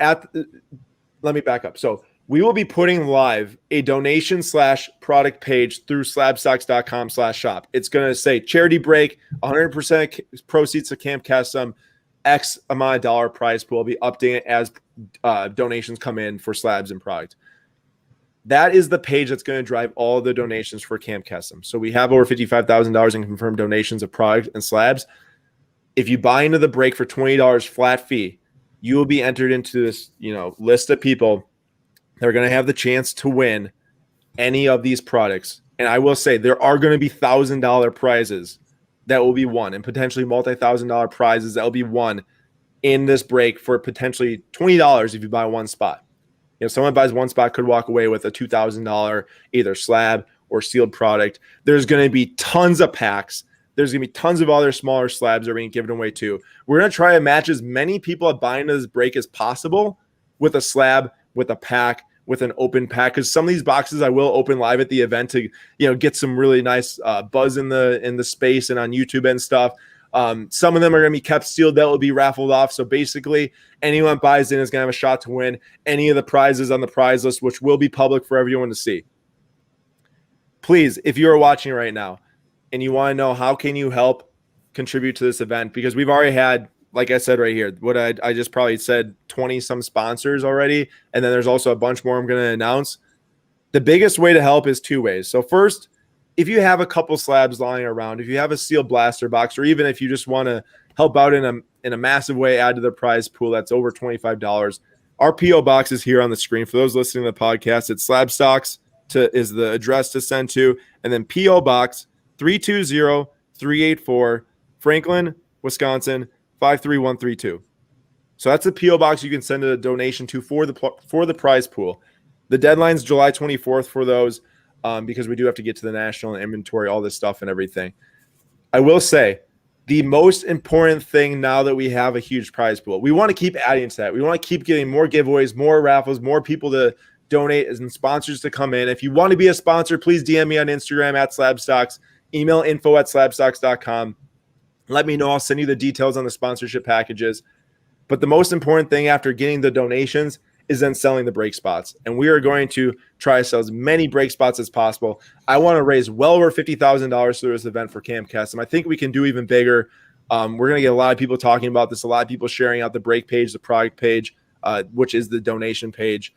let me back up. So we will be putting live a donation/product page through slabstocks.com/shop. It's going to say charity break, 100% proceeds to Camp Kesem. X amount of dollar prize pool. I'll be updating it as donations come in for slabs and product. That is the page that's going to drive all the donations for Camp Kesem. So we have over $55,000 in confirmed donations of product and slabs. If you buy into the break for $20 flat fee, you will be entered into this, list of people that are going to have the chance to win any of these products. And I will say there are going to be $1,000 prizes that will be won, and potentially multi-$1,000 prizes that will be won in this break for potentially $20 if you buy one spot. Someone buys one spot could walk away with a $2,000 either slab or sealed product. There's going to be tons of packs. There's going to be tons of other smaller slabs that are being given away too. We're going to try to match as many people at buying into this break as possible with a slab, with a pack, with an open pack, because some of these boxes I will open live at the event to get some really nice buzz in the space and on YouTube and stuff. Some of them are going to be kept sealed that will be raffled off. So basically, anyone buys in is going to have a shot to win any of the prizes on the prize list, which will be public for everyone to see. Please, if you are watching right now and you want to know how can you help contribute to this event, because we've already had, like I said right here, what I just probably said 20 some sponsors already, and then there's also a bunch more I'm going to announce. The biggest way to help is two ways. So first, if you have a couple slabs lying around, if you have a sealed blaster box, or even if you just want to help out in a massive way, add to the prize pool that's over $25, our P.O. box is here on the screen. For those listening to the podcast, it's Slab Stocks is the address to send to, and then P.O. Box 320-384, Franklin, Wisconsin 53132. So that's a P.O. box you can send a donation to for the prize pool. The deadline's July 24th for those. Because we do have to get to the national inventory, all this stuff and everything. I will say the most important thing now that we have a huge prize pool, we want to keep adding to that. We want to keep getting more giveaways, more raffles, more people to donate and sponsors to come in. If you want to be a sponsor, please DM me on Instagram at SlabStocks, email info@slabstocks.com. Let me know. I'll send you the details on the sponsorship packages. But the most important thing after getting the donations is then selling the break spots. And we are going to try to sell as many break spots as possible. I want to raise well over $50,000 through this event for Camp Kesem. I think we can do even bigger. We're going to get a lot of people talking about this, a lot of people sharing out the break page, the product page, which is the donation page.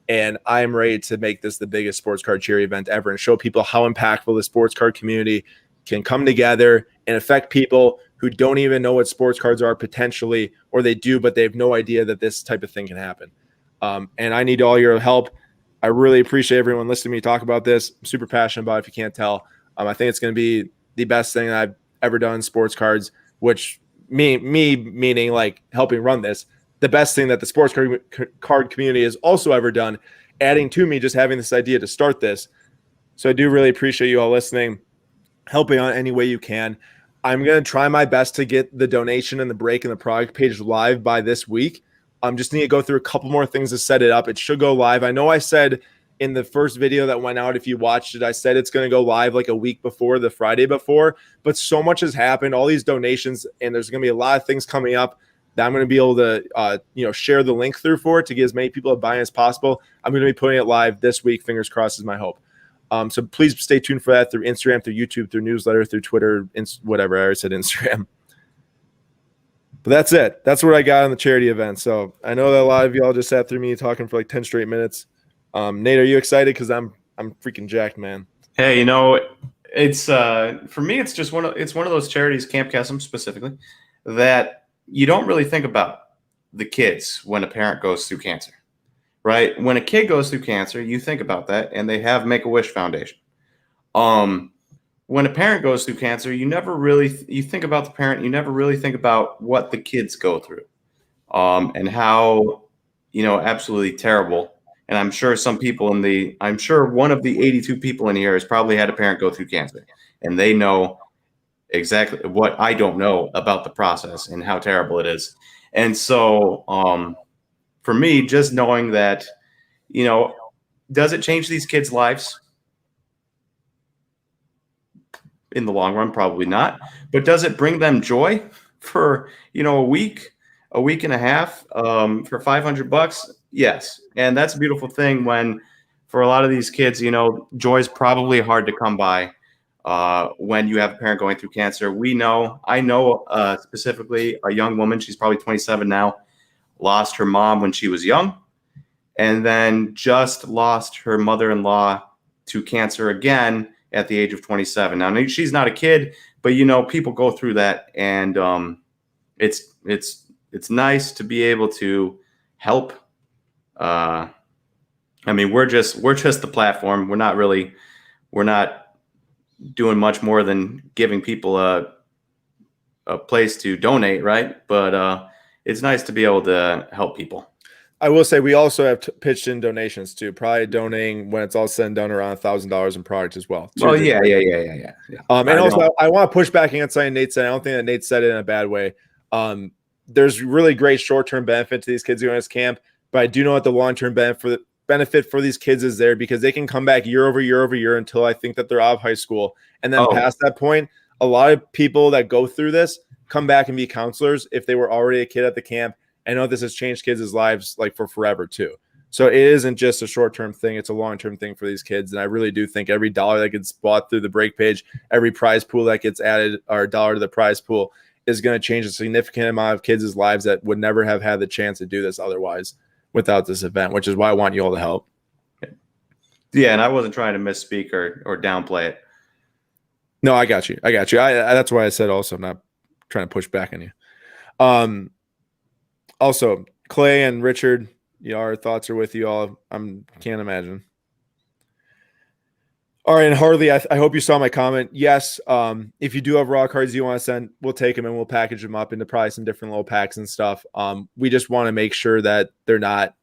And I am ready to make this the biggest sports card charity event ever and show people how impactful the sports card community can come together and affect people who don't even know what sports cards are potentially, or they do, but they have no idea that this type of thing can happen. And I need all your help. I really appreciate everyone listening to me talk about this. I'm super passionate about it, if you can't tell. I think it's going to be the best thing that I've ever done in sports cards, which me meaning like helping run this, the best thing that the sports card community has also ever done, adding to me just having this idea to start this. So I do really appreciate you all listening, helping on any way you can. I'm going to try my best to get the donation and the break and the product page live by this week. Just need to go through a couple more things to set it up. It should go live. I know I said in the first video that went out, if you watched it, I said it's going to go live like a week before, the Friday before, but so much has happened, all these donations, and there's going to be a lot of things coming up that I'm going to be able to share the link through for it to get as many people to buy as possible. I'm going to be putting it live this week. Fingers crossed is my hope. So please stay tuned for that through Instagram, through YouTube, through newsletter, through Twitter, whatever. I already said Instagram. But that's it. That's what I got on the charity event. So I know that a lot of y'all just sat through me talking for like 10 straight minutes. Nate, are you excited? Because I'm freaking jacked, man. Hey, it's for me, it's just one of those charities, Camp Kesem specifically, that you don't really think about the kids when a parent goes through cancer, right? When a kid goes through cancer, you think about that, and they have Make-A-Wish Foundation. When a parent goes through cancer, you think about the parent. You never really think about what the kids go through, and how, absolutely terrible. And I'm sure I'm sure one of the 82 people in here has probably had a parent go through cancer, and they know exactly what I don't know about the process and how terrible it is. And so, for me, just knowing that, does it change these kids' lives? In the long run, probably not. But does it bring them joy for, a week and a half, for $500? Yes. And that's a beautiful thing when, for a lot of these kids, joy is probably hard to come by. when you have a parent going through cancer. I know specifically a young woman, she's probably 27 now, lost her mom when she was young, and then just lost her mother-in-law to cancer again at the age of 27. Now, she's not a kid, but people go through that, and it's nice to be able to help. I mean, we're just the platform. We're not doing much more than giving people a place to donate, right? But it's nice to be able to help people. I will say we also have pitched in donations too, probably donating when it's all said and done around $1,000 in product as well. Well, yeah. And also, I want to push back against something Nate said. I don't think that Nate said it in a bad way. There's really great short-term benefit to these kids going to this camp, but I do know that the long-term benefit for these kids is there because they can come back year over year over year until I think that they're out of high school. And then past that point, a lot of people that go through this come back and be counselors if they were already a kid at the camp. I know this has changed kids' lives like for forever too. So it isn't just a short-term thing. It's a long-term thing for these kids. And I really do think every dollar that gets bought through the break page, every prize pool that gets added or a dollar to the prize pool is going to change a significant amount of kids' lives that would never have had the chance to do this otherwise without this event, which is why I want you all to help. Yeah, and I wasn't trying to misspeak or downplay it. No, I got you. That's why I said also I'm not trying to push back on you. Also, Clay and Richard, our thoughts are with you all. Can't imagine. All right, and Harley, I hope you saw my comment. Yes, if you do have raw cards you want to send, we'll take them and we'll package them up into probably some different little packs and stuff. We just want to make sure that they're not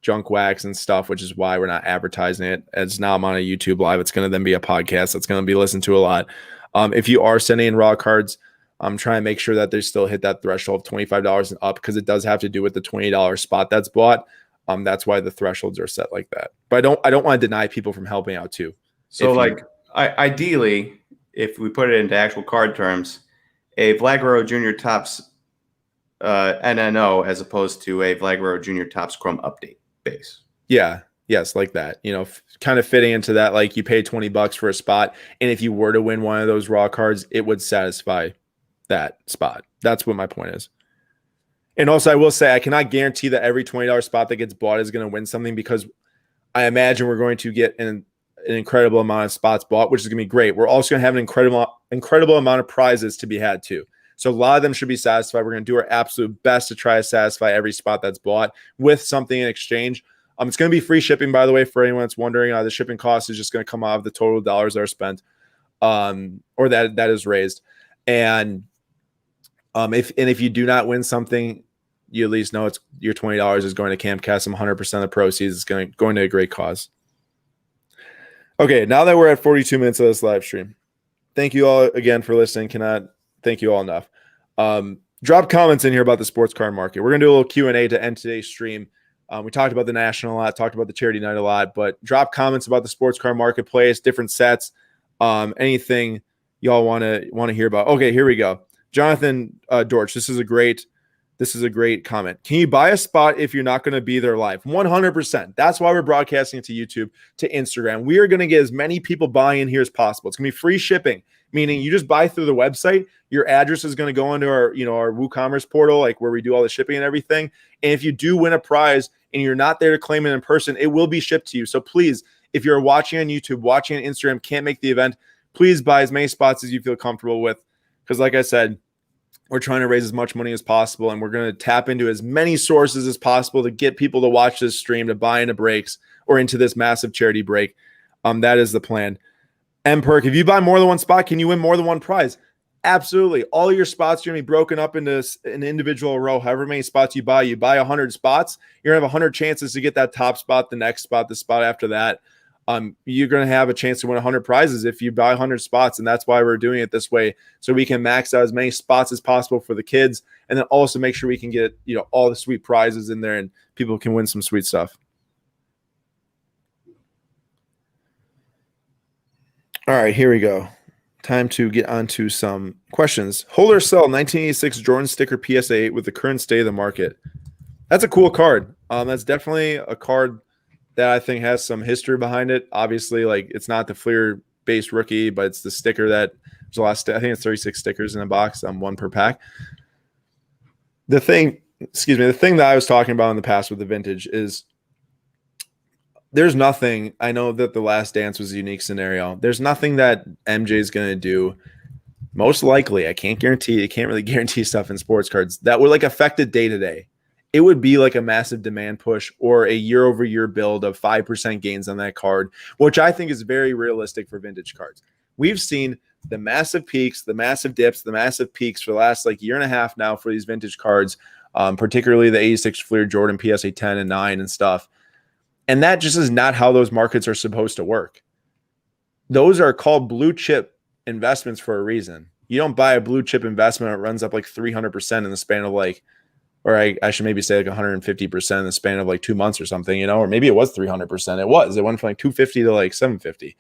junk wax and stuff, which is why we're not advertising it. As now I'm on a YouTube live, it's going to then be a podcast that's going to be listened to a lot. If you are sending in raw cards, I'm trying to make sure that they still hit that threshold of $25 and up because it does have to do with the $20 spot that's bought. That's why the thresholds are set like that. But I don't want to deny people from helping out too. So ideally, if we put it into actual card terms, a Vlagaro Junior Topps NNO as opposed to a Vlagaro Junior Topps Chrome Update base. Yeah. Yes, like that. Kind of fitting into that, like you pay $20 for a spot, and if you were to win one of those raw cards, it would satisfy that spot. That's what my point is. And also, I will say I cannot guarantee that every $20 spot that gets bought is going to win something because I imagine we're going to get an incredible amount of spots bought, which is going to be great. We're also going to have an incredible amount of prizes to be had too. So a lot of them should be satisfied. We're going to do our absolute best to try to satisfy every spot that's bought with something in exchange. It's going to be free shipping, by the way, for anyone that's wondering. The shipping cost is just going to come out of the total dollars that are spent, or that is raised. And if you do not win something, you at least know it's your $20 is going to Camp Cassim. 100% of the proceeds is going to a great cause. Okay, now that we're at 42 minutes of this live stream, thank you all again for listening. Cannot thank you all enough. Drop comments in here about the sports card market. We're going to do a little Q&A to end today's stream. We talked about the National a lot, talked about the Charity Night a lot, but drop comments about the sports card marketplace, different sets, anything y'all want to hear about. Okay, here we go. Jonathan Dortch, this is a great comment. Can you buy a spot if you're not going to be there live? 100%. That's why we're broadcasting it to YouTube, to Instagram. We are going to get as many people buying in here as possible. It's going to be free shipping, meaning you just buy through the website. Your address is going to go into our WooCommerce portal, like where we do all the shipping and everything. And if you do win a prize and you're not there to claim it in person, it will be shipped to you. So please, if you're watching on YouTube, watching on Instagram, can't make the event, please buy as many spots as you feel comfortable with. Because like I said, we're trying to raise as much money as possible, and we're going to tap into as many sources as possible to get people to watch this stream, to buy into breaks or into this massive charity break. That is the plan. M-Perk, if you buy more than one spot, can you win more than one prize? Absolutely. All your spots are going to be broken up into an individual row. However many spots you buy 100 spots, you're going to have 100 chances to get that top spot, the next spot, the spot after that. You're going to have a chance to win 100 prizes if you buy 100 spots, and that's why we're doing it this way, so we can max out as many spots as possible for the kids, and then also make sure we can get all the sweet prizes in there and people can win some sweet stuff. All right, here we go. Time to get onto some questions. Hold or sell 1986 Jordan sticker PSA 8 with the current state of the market. That's a cool card. That's definitely a card that I think has some history behind it. Obviously, like, it's not the Fleer base rookie, but it's the sticker that there's a lot of I think it's 36 stickers in a box on one per pack. The thing that I was talking about in the past with the vintage is there's nothing. I know that The Last Dance was a unique scenario. There's nothing that MJ is going to do. Most likely, I can't really guarantee stuff in sports cards that would like affect it day to day. It would be like a massive demand push or a year-over-year build of 5% gains on that card, which I think is very realistic for vintage cards. We've seen the massive peaks, the massive dips, the massive peaks for the last like year and a half now for these vintage cards, particularly the 86 Fleer Jordan PSA 10 and 9 and stuff. And that just is not how those markets are supposed to work. Those are called blue chip investments for a reason. You don't buy a blue chip investment, it runs up like 300% in the span of like, or I should maybe say like 150% in the span of like 2 months or something, or maybe it was 300%. It went from like 250 to like 750.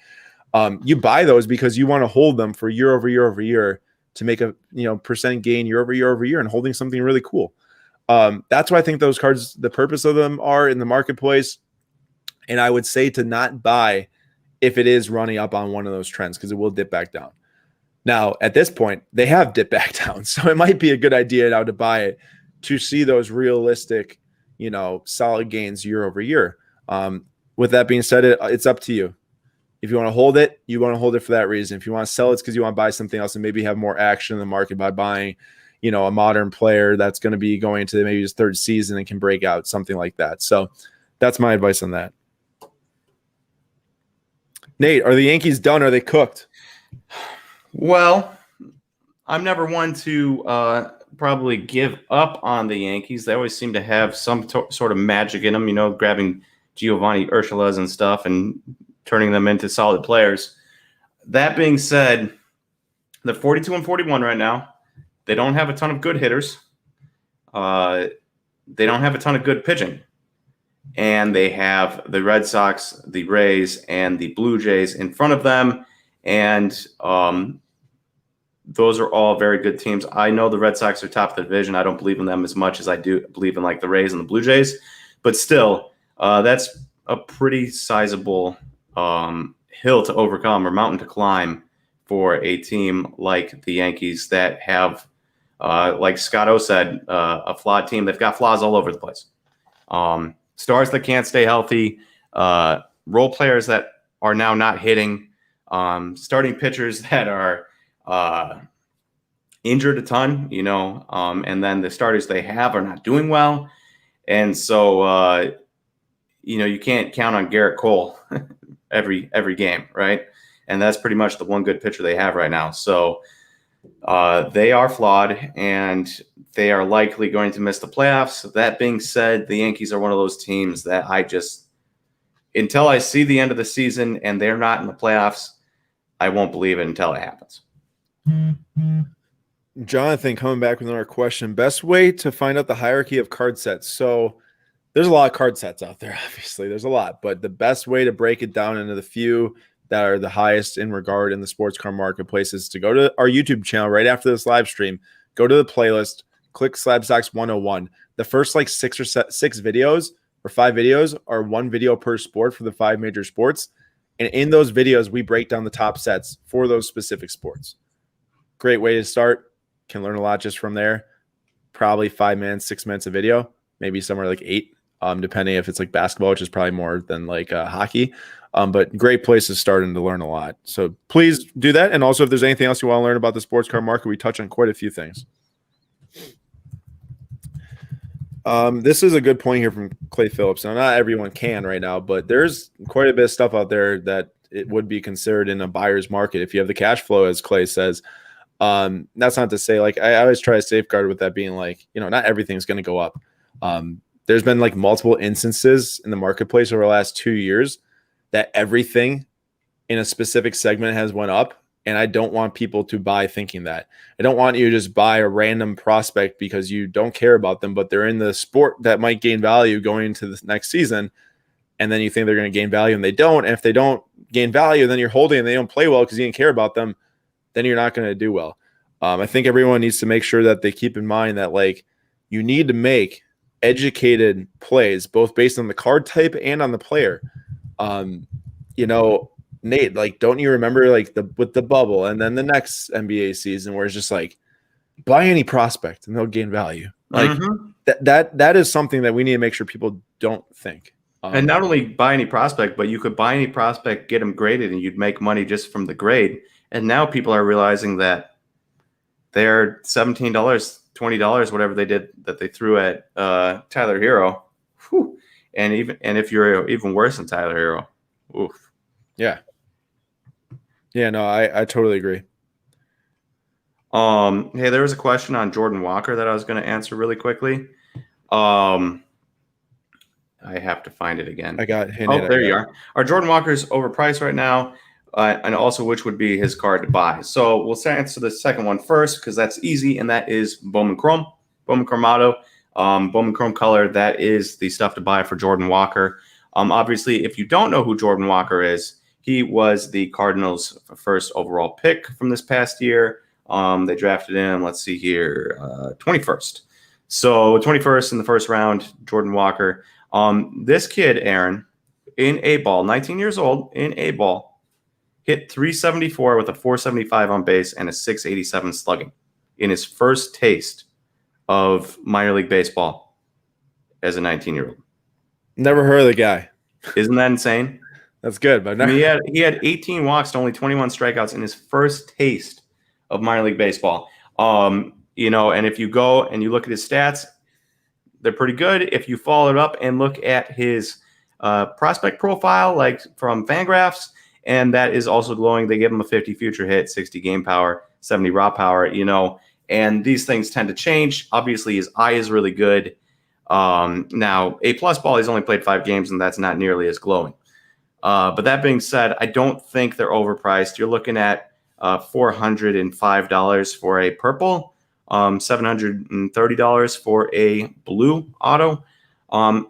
You buy those because you want to hold them for year over year over year to make a percent gain year over year over year and holding something really cool. That's why I think those cards, the purpose of them are in the marketplace. And I would say to not buy if it is running up on one of those trends because it will dip back down. Now, at this point, they have dipped back down. So it might be a good idea now to buy it to see those realistic, solid gains year over year. With that being said, it's up to you. If you want to hold it, you want to hold it for that reason. If you want to sell it, it's because you want to buy something else and maybe have more action in the market by buying, a modern player that's going to be going into maybe his third season and can break out, something like that. So that's my advice on that. Nate, are the Yankees done? Are they cooked? Well, I'm never one to probably give up on the Yankees. They always seem to have some sort of magic in them, grabbing Giovanni Urshela's and stuff and turning them into solid players. That being said, they're 42-41 right now. They don't have a ton of good hitters. They don't have a ton of good pitching. And they have the Red Sox, the Rays, and the Blue Jays in front of them. And those are all very good teams. I know the Red Sox are top of the division. I don't believe in them as much as I do believe in like the Rays and the Blue Jays. But still, that's a pretty sizable hill to overcome or mountain to climb for a team like the Yankees that have, like Scott O said, a flawed team. They've got flaws all over the place. Stars that can't stay healthy, role players that are now not hitting, starting pitchers that are injured a ton, and then the starters they have are not doing well. And so, you can't count on Garrett Cole every game, right? And that's pretty much the one good pitcher they have right now. So they are flawed, and they are likely going to miss the playoffs. That being said, the Yankees are one of those teams that until I see the end of the season and they're not in the playoffs, I won't believe it until it happens. Jonathan, coming back with another question. Best way to find out the hierarchy of card sets. So there's a lot of card sets out there, obviously. There's a lot. But the best way to break it down into the few that are the highest in regard in the sports card marketplace is to go to our YouTube channel right after this live stream, go to the playlist, click Slab Stocks 101. The first like six videos or 5 videos are one video per sport for the 5 major sports. And in those videos, we break down the top sets for those specific sports. Great way to start. Can learn a lot just from there. Probably 5 minutes, 6 minutes of video, maybe somewhere like 8, depending if it's like basketball, which is probably more than like hockey. But great place to start and to learn a lot. So please do that. And also, if there's anything else you want to learn about the sports card market, we touch on quite a few things. This is a good point here from Clay Phillips. Now, not everyone can right now, but there's quite a bit of stuff out there that it would be considered in a buyer's market if you have the cash flow, as Clay says. That's not to say, like, I always try to safeguard with that being like, not everything's going to go up. There's been like multiple instances in the marketplace over the last 2 years that everything in a specific segment has went up. And I don't want people to buy thinking that. I don't want you to just buy a random prospect because you don't care about them, but they're in the sport that might gain value going into the next season. And then you think they're going to gain value and they don't. And if they don't gain value, then you're holding and they don't play well because you didn't care about them. Then you're not going to do well. I think everyone needs to make sure that they keep in mind that like you need to make educated plays, both based on the card type and on the player. Nate, like, don't you remember like with the bubble and then the next NBA season where it's just like buy any prospect and they'll gain value. Like that is something that we need to make sure people don't think. And not only buy any prospect, but you could buy any prospect, get them graded, and you'd make money just from the grade. And now people are realizing that they're $17, $20, whatever they did that they threw at Tyler Hero. Whew. And if you're even worse than Tyler Hero, oof. Yeah. Yeah, no, I totally agree. Hey, there was a question on Jordan Walker that I was going to answer really quickly. I have to find it again. There you are. Are Jordan Walker's overpriced right now? And also, which would be his card to buy? So we'll answer the second one first because that's easy, and that is Bowman Chrome, Bowman Chromato, Bowman Chrome color. That is the stuff to buy for Jordan Walker. Obviously, if you don't know who Jordan Walker is, he was the Cardinals' first overall pick from this past year. They drafted him, let's see here, 21st. So 21st in the first round, Jordan Walker. This kid, Aaron, in A ball, 19 years old, in A ball, hit 374 with a 475 on base and a 687 slugging in his first taste of minor league baseball as a 19-year-old. Never heard of the guy. Isn't that insane? That's good, but he had 18 walks to only 21 strikeouts in his first taste of minor league baseball. And if you go and you look at his stats, they're pretty good. If you follow it up and look at his prospect profile, like from Fangraphs, and that is also glowing. They give him a 50 future hit, 60 game power, 70 raw power, and these things tend to change. Obviously, his eye is really good. Now, A+ ball, he's only played 5 games, and that's not nearly as glowing. But that being said, I don't think they're overpriced. You're looking at $405 for a purple, $730 for a blue auto.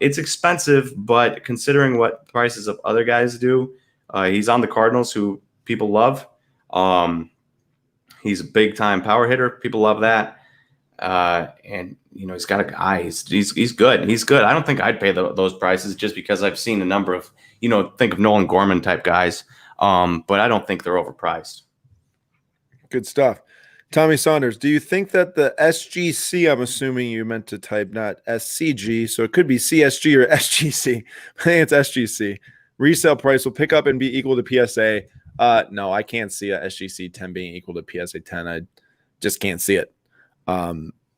It's expensive, but considering what prices of other guys do, he's on the Cardinals, who people love. He's a big-time power hitter. People love that. And he's got a eye. He's good. He's good. I don't think I'd pay those prices just because I've seen a number of, think of Nolan Gorman type guys. But I don't think they're overpriced. Good stuff. Tommy Saunders, do you think that the SGC, I'm assuming you meant to type not SCG, so it could be CSG or SGC. I think it's SGC. Resale price will pick up and be equal to PSA. No, I can't see a SGC 10 being equal to PSA 10. I just can't see it.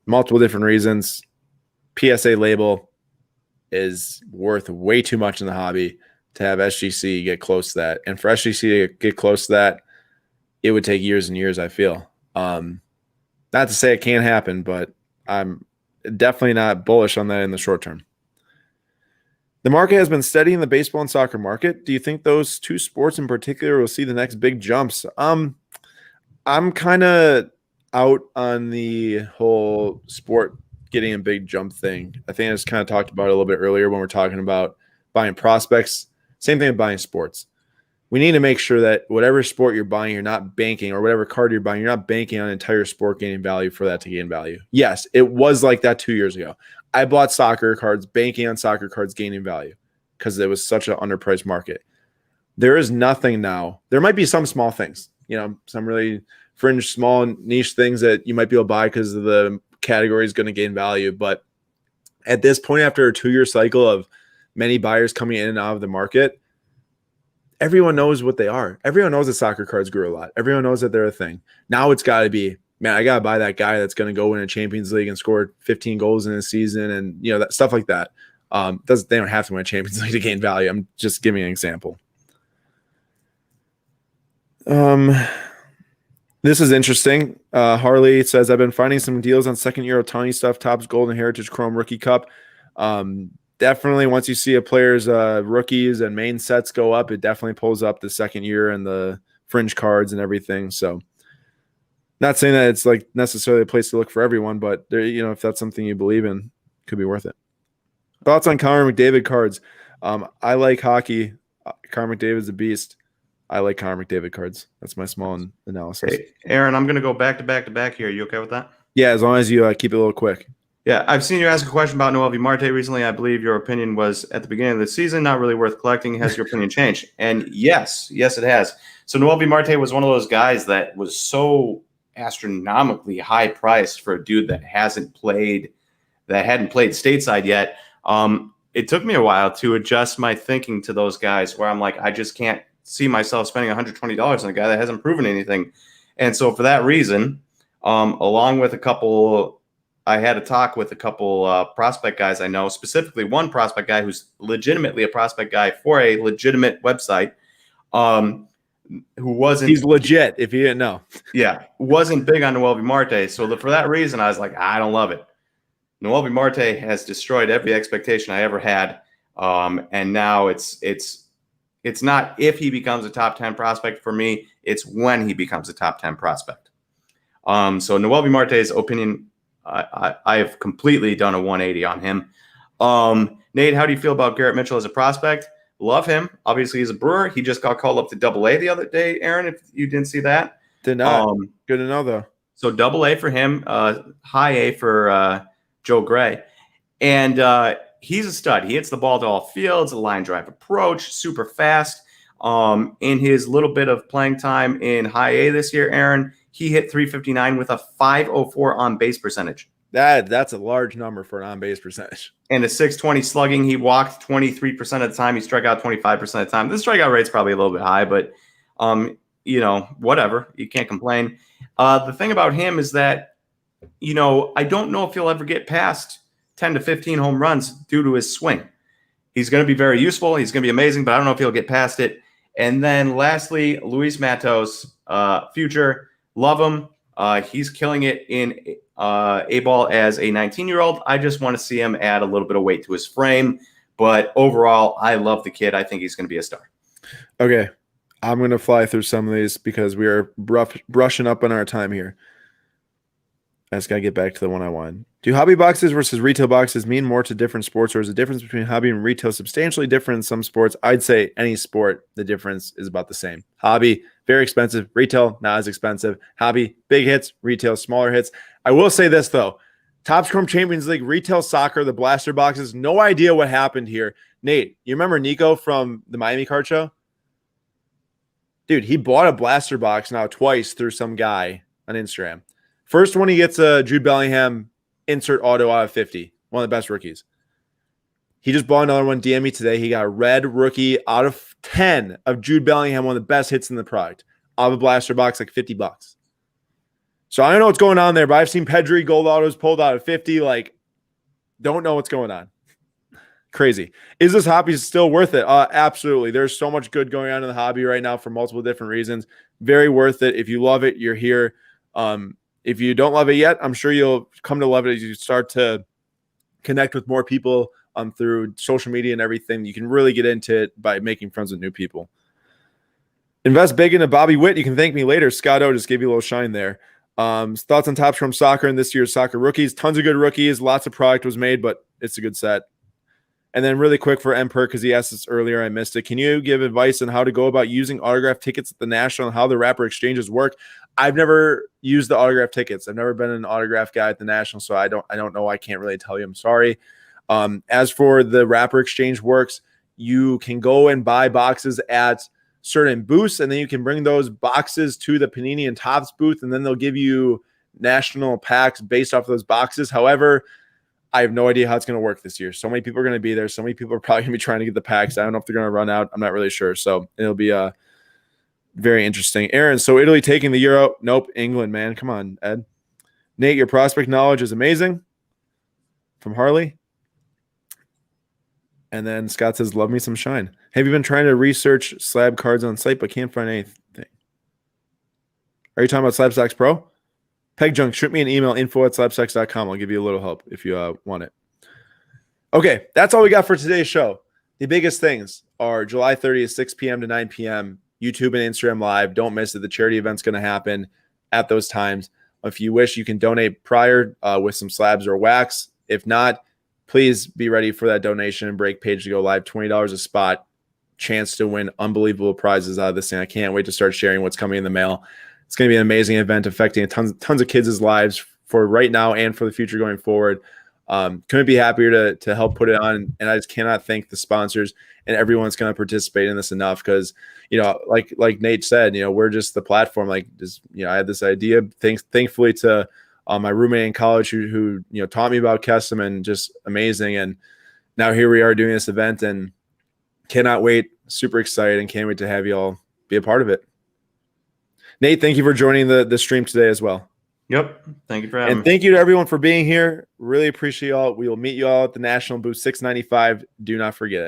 Multiple different reasons. PSA label is worth way too much in the hobby to have SGC get close to that. And for SGC to get close to that, it would take years and years, I feel. Not to say it can't happen, but I'm definitely not bullish on that in the short term. The market has been steady in the baseball and soccer market. Do you think those two sports in particular will see the next big jumps? I'm kind of out on the whole sport getting a big jump thing. I think I just kind of talked about it a little bit earlier when we're talking about buying prospects. Same thing with buying sports. We need to make sure that whatever sport you're buying, you're not banking, or whatever card you're buying, you're not banking on an entire sport gaining value for that to gain value. Yes, it was like that 2 years ago. I bought soccer cards, banking on soccer cards gaining value because it was such an underpriced market. There is nothing now. There might be some small things, some really fringe, small, niche things that you might be able to buy because the category is going to gain value. But at this point, after a 2-year cycle of many buyers coming in and out of the market, everyone knows what they are. Everyone knows that soccer cards grew a lot. Everyone knows that they're a thing. Now it's got to be, man, I got to buy that guy that's going to go win a Champions League and score 15 goals in a season and, that stuff like that. They don't have to win a Champions League to gain value. I'm just giving an example. This is interesting. Harley says, I've been finding some deals on second-year Ohtani stuff, Topps Golden Heritage Chrome Rookie Cup. Definitely, once you see a player's rookies and main sets go up, it definitely pulls up the second year and the fringe cards and everything. So, not saying that it's like necessarily a place to look for everyone, but there, if that's something you believe in, could be worth it. Thoughts on Connor McDavid cards? I like hockey. Connor McDavid's a beast. I like Connor McDavid cards. That's my small analysis. Hey, Aaron, I'm going to go back to back to back here. Are you okay with that? Yeah, as long as you keep it a little quick. Yeah, I've seen you ask a question about Noel V. Marte recently. I believe your opinion was at the beginning of the season, not really worth collecting. Has your opinion changed? And yes, it has. So Noel V. Marte was one of those guys that was so astronomically high priced for a dude that hadn't played stateside yet. It took me a while to adjust my thinking to those guys where I'm like, I just can't see myself spending $120 on a guy that hasn't proven anything. And so for that reason, along with I had a talk with a couple prospect guys I know, specifically one prospect guy who's legitimately a prospect guy for a legitimate website, who wasn't. He's legit, if you didn't know. Yeah, wasn't big on Noel V. Marte. So for that reason, I was like, I don't love it. Noel V. Marte has destroyed every expectation I ever had, and now it's not if he becomes a top 10 prospect for me, it's when he becomes a top 10 prospect. So Noel V. Marte's opinion, I have completely done a 180 on him. Nate, how do you feel about Garrett Mitchell as a prospect? Love him. Obviously, he's a Brewer. He just got called up to Double A the other day, Aaron, if you didn't see that. Did not. Good to know, though. So Double A for him, high A for Joe Gray. And he's a stud. He hits the ball to all fields, a line drive approach, super fast. In his little bit of playing time in high A this year, Aaron, he hit 359 with a 504 on base percentage. That's a large number for an on base percentage. And a 620 slugging. He walked 23% of the time. He struck out 25% of the time. The strikeout rate's probably a little bit high, but whatever. You can't complain. The thing about him is that, I don't know if he'll ever get past 10 to 15 home runs due to his swing. He's going to be very useful. He's going to be amazing, but I don't know if he'll get past it. And then lastly, Luis Matos, future. Love him. He's killing it in A-ball as a 19-year-old. I just want to see him add a little bit of weight to his frame. But overall, I love the kid. I think he's going to be a star. Okay. I'm going to fly through some of these because we are brushing up on our time here. I just got to get back to the one I wanted. Do hobby boxes versus retail boxes mean more to different sports, or is the difference between hobby and retail substantially different in some sports? I'd say any sport, the difference is about the same. Hobby, very expensive. Retail, not as expensive. Hobby, big hits. Retail, smaller hits. I will say this, though. Topps Chrome Champions League, retail soccer, the blaster boxes, no idea what happened here. Nate, you remember Nico from the Miami Card Show? Dude, he bought a blaster box now twice through some guy on Instagram. First one, he gets a Jude Bellingham insert auto out of 50, one of the best rookies. He just bought another one, DM me today. He got a red rookie out of 10 of Jude Bellingham, one of the best hits in the product, out of a blaster box, like $50. So I don't know what's going on there, but I've seen Pedri gold autos pulled out of 50. Like, don't know what's going on. Crazy. Is this hobby still worth it? Absolutely. There's so much good going on in the hobby right now for multiple different reasons. Very worth it. If you love it, you're here. If you don't love it yet, I'm sure you'll come to love it as you start to connect with more people through social media and everything. You can really get into it by making friends with new people. Invest big into Bobby Witt. You can thank me later. Scott O just gave you a little shine there. Thoughts on Topps Chrome Soccer and this year's soccer rookies. Tons of good rookies. Lots of product was made, but it's a good set. And then really quick for Emperor, because he asked this earlier, I missed it. Can you give advice on how to go about using autograph tickets at the National and how the wrapper exchanges work? I've never used the autograph tickets. I've never been an autograph guy at the National, so I don't know. I can't really tell you. I'm sorry. As for the wrapper exchange works, you can go and buy boxes at certain booths, and then you can bring those boxes to the Panini and Topps booth, and then they'll give you National packs based off of those boxes. However, I have no idea how it's going to work this year. So many people are going to be there. So many people are probably going to be trying to get the packs. I don't know if they're going to run out. I'm not really sure. So it'll be very interesting. Aaron, so Italy taking the Euro? Nope. England, man. Come on, Ed. Nate, your prospect knowledge is amazing. From Harley. And then Scott says, love me some shine. Have you been trying to research slab cards on site but can't find anything? Are you talking about Slab Stocks Pro? Peg Junk, shoot me an email, info@slabstocks.com. I'll give you a little help if you want it. Okay, that's all we got for today's show. The biggest things are July 30th, 6 p.m. to 9 p.m., YouTube and Instagram Live. Don't miss it. The charity event's going to happen at those times. If you wish, you can donate prior with some slabs or wax. If not, please be ready for that donation and break page to go live. $20 a spot. Chance to win unbelievable prizes out of this thing. I can't wait to start sharing what's coming in the mail. It's going to be an amazing event affecting tons of kids' lives for right now and for the future going forward. Couldn't be happier to help put it on. And I just cannot thank the sponsors and everyone's going to participate in this enough, because, like Nate said, we're just the platform. Like, just, I had this idea, thankfully to my roommate in college who taught me about custom, and just amazing. And now here we are doing this event, and cannot wait. Super excited, and can't wait to have you all be a part of it. Nate, thank you for joining the stream today as well. Yep. Thank you for having me. And thank you to everyone for being here. Really appreciate y'all. We will meet you all at the National Booth 695. Do not forget it.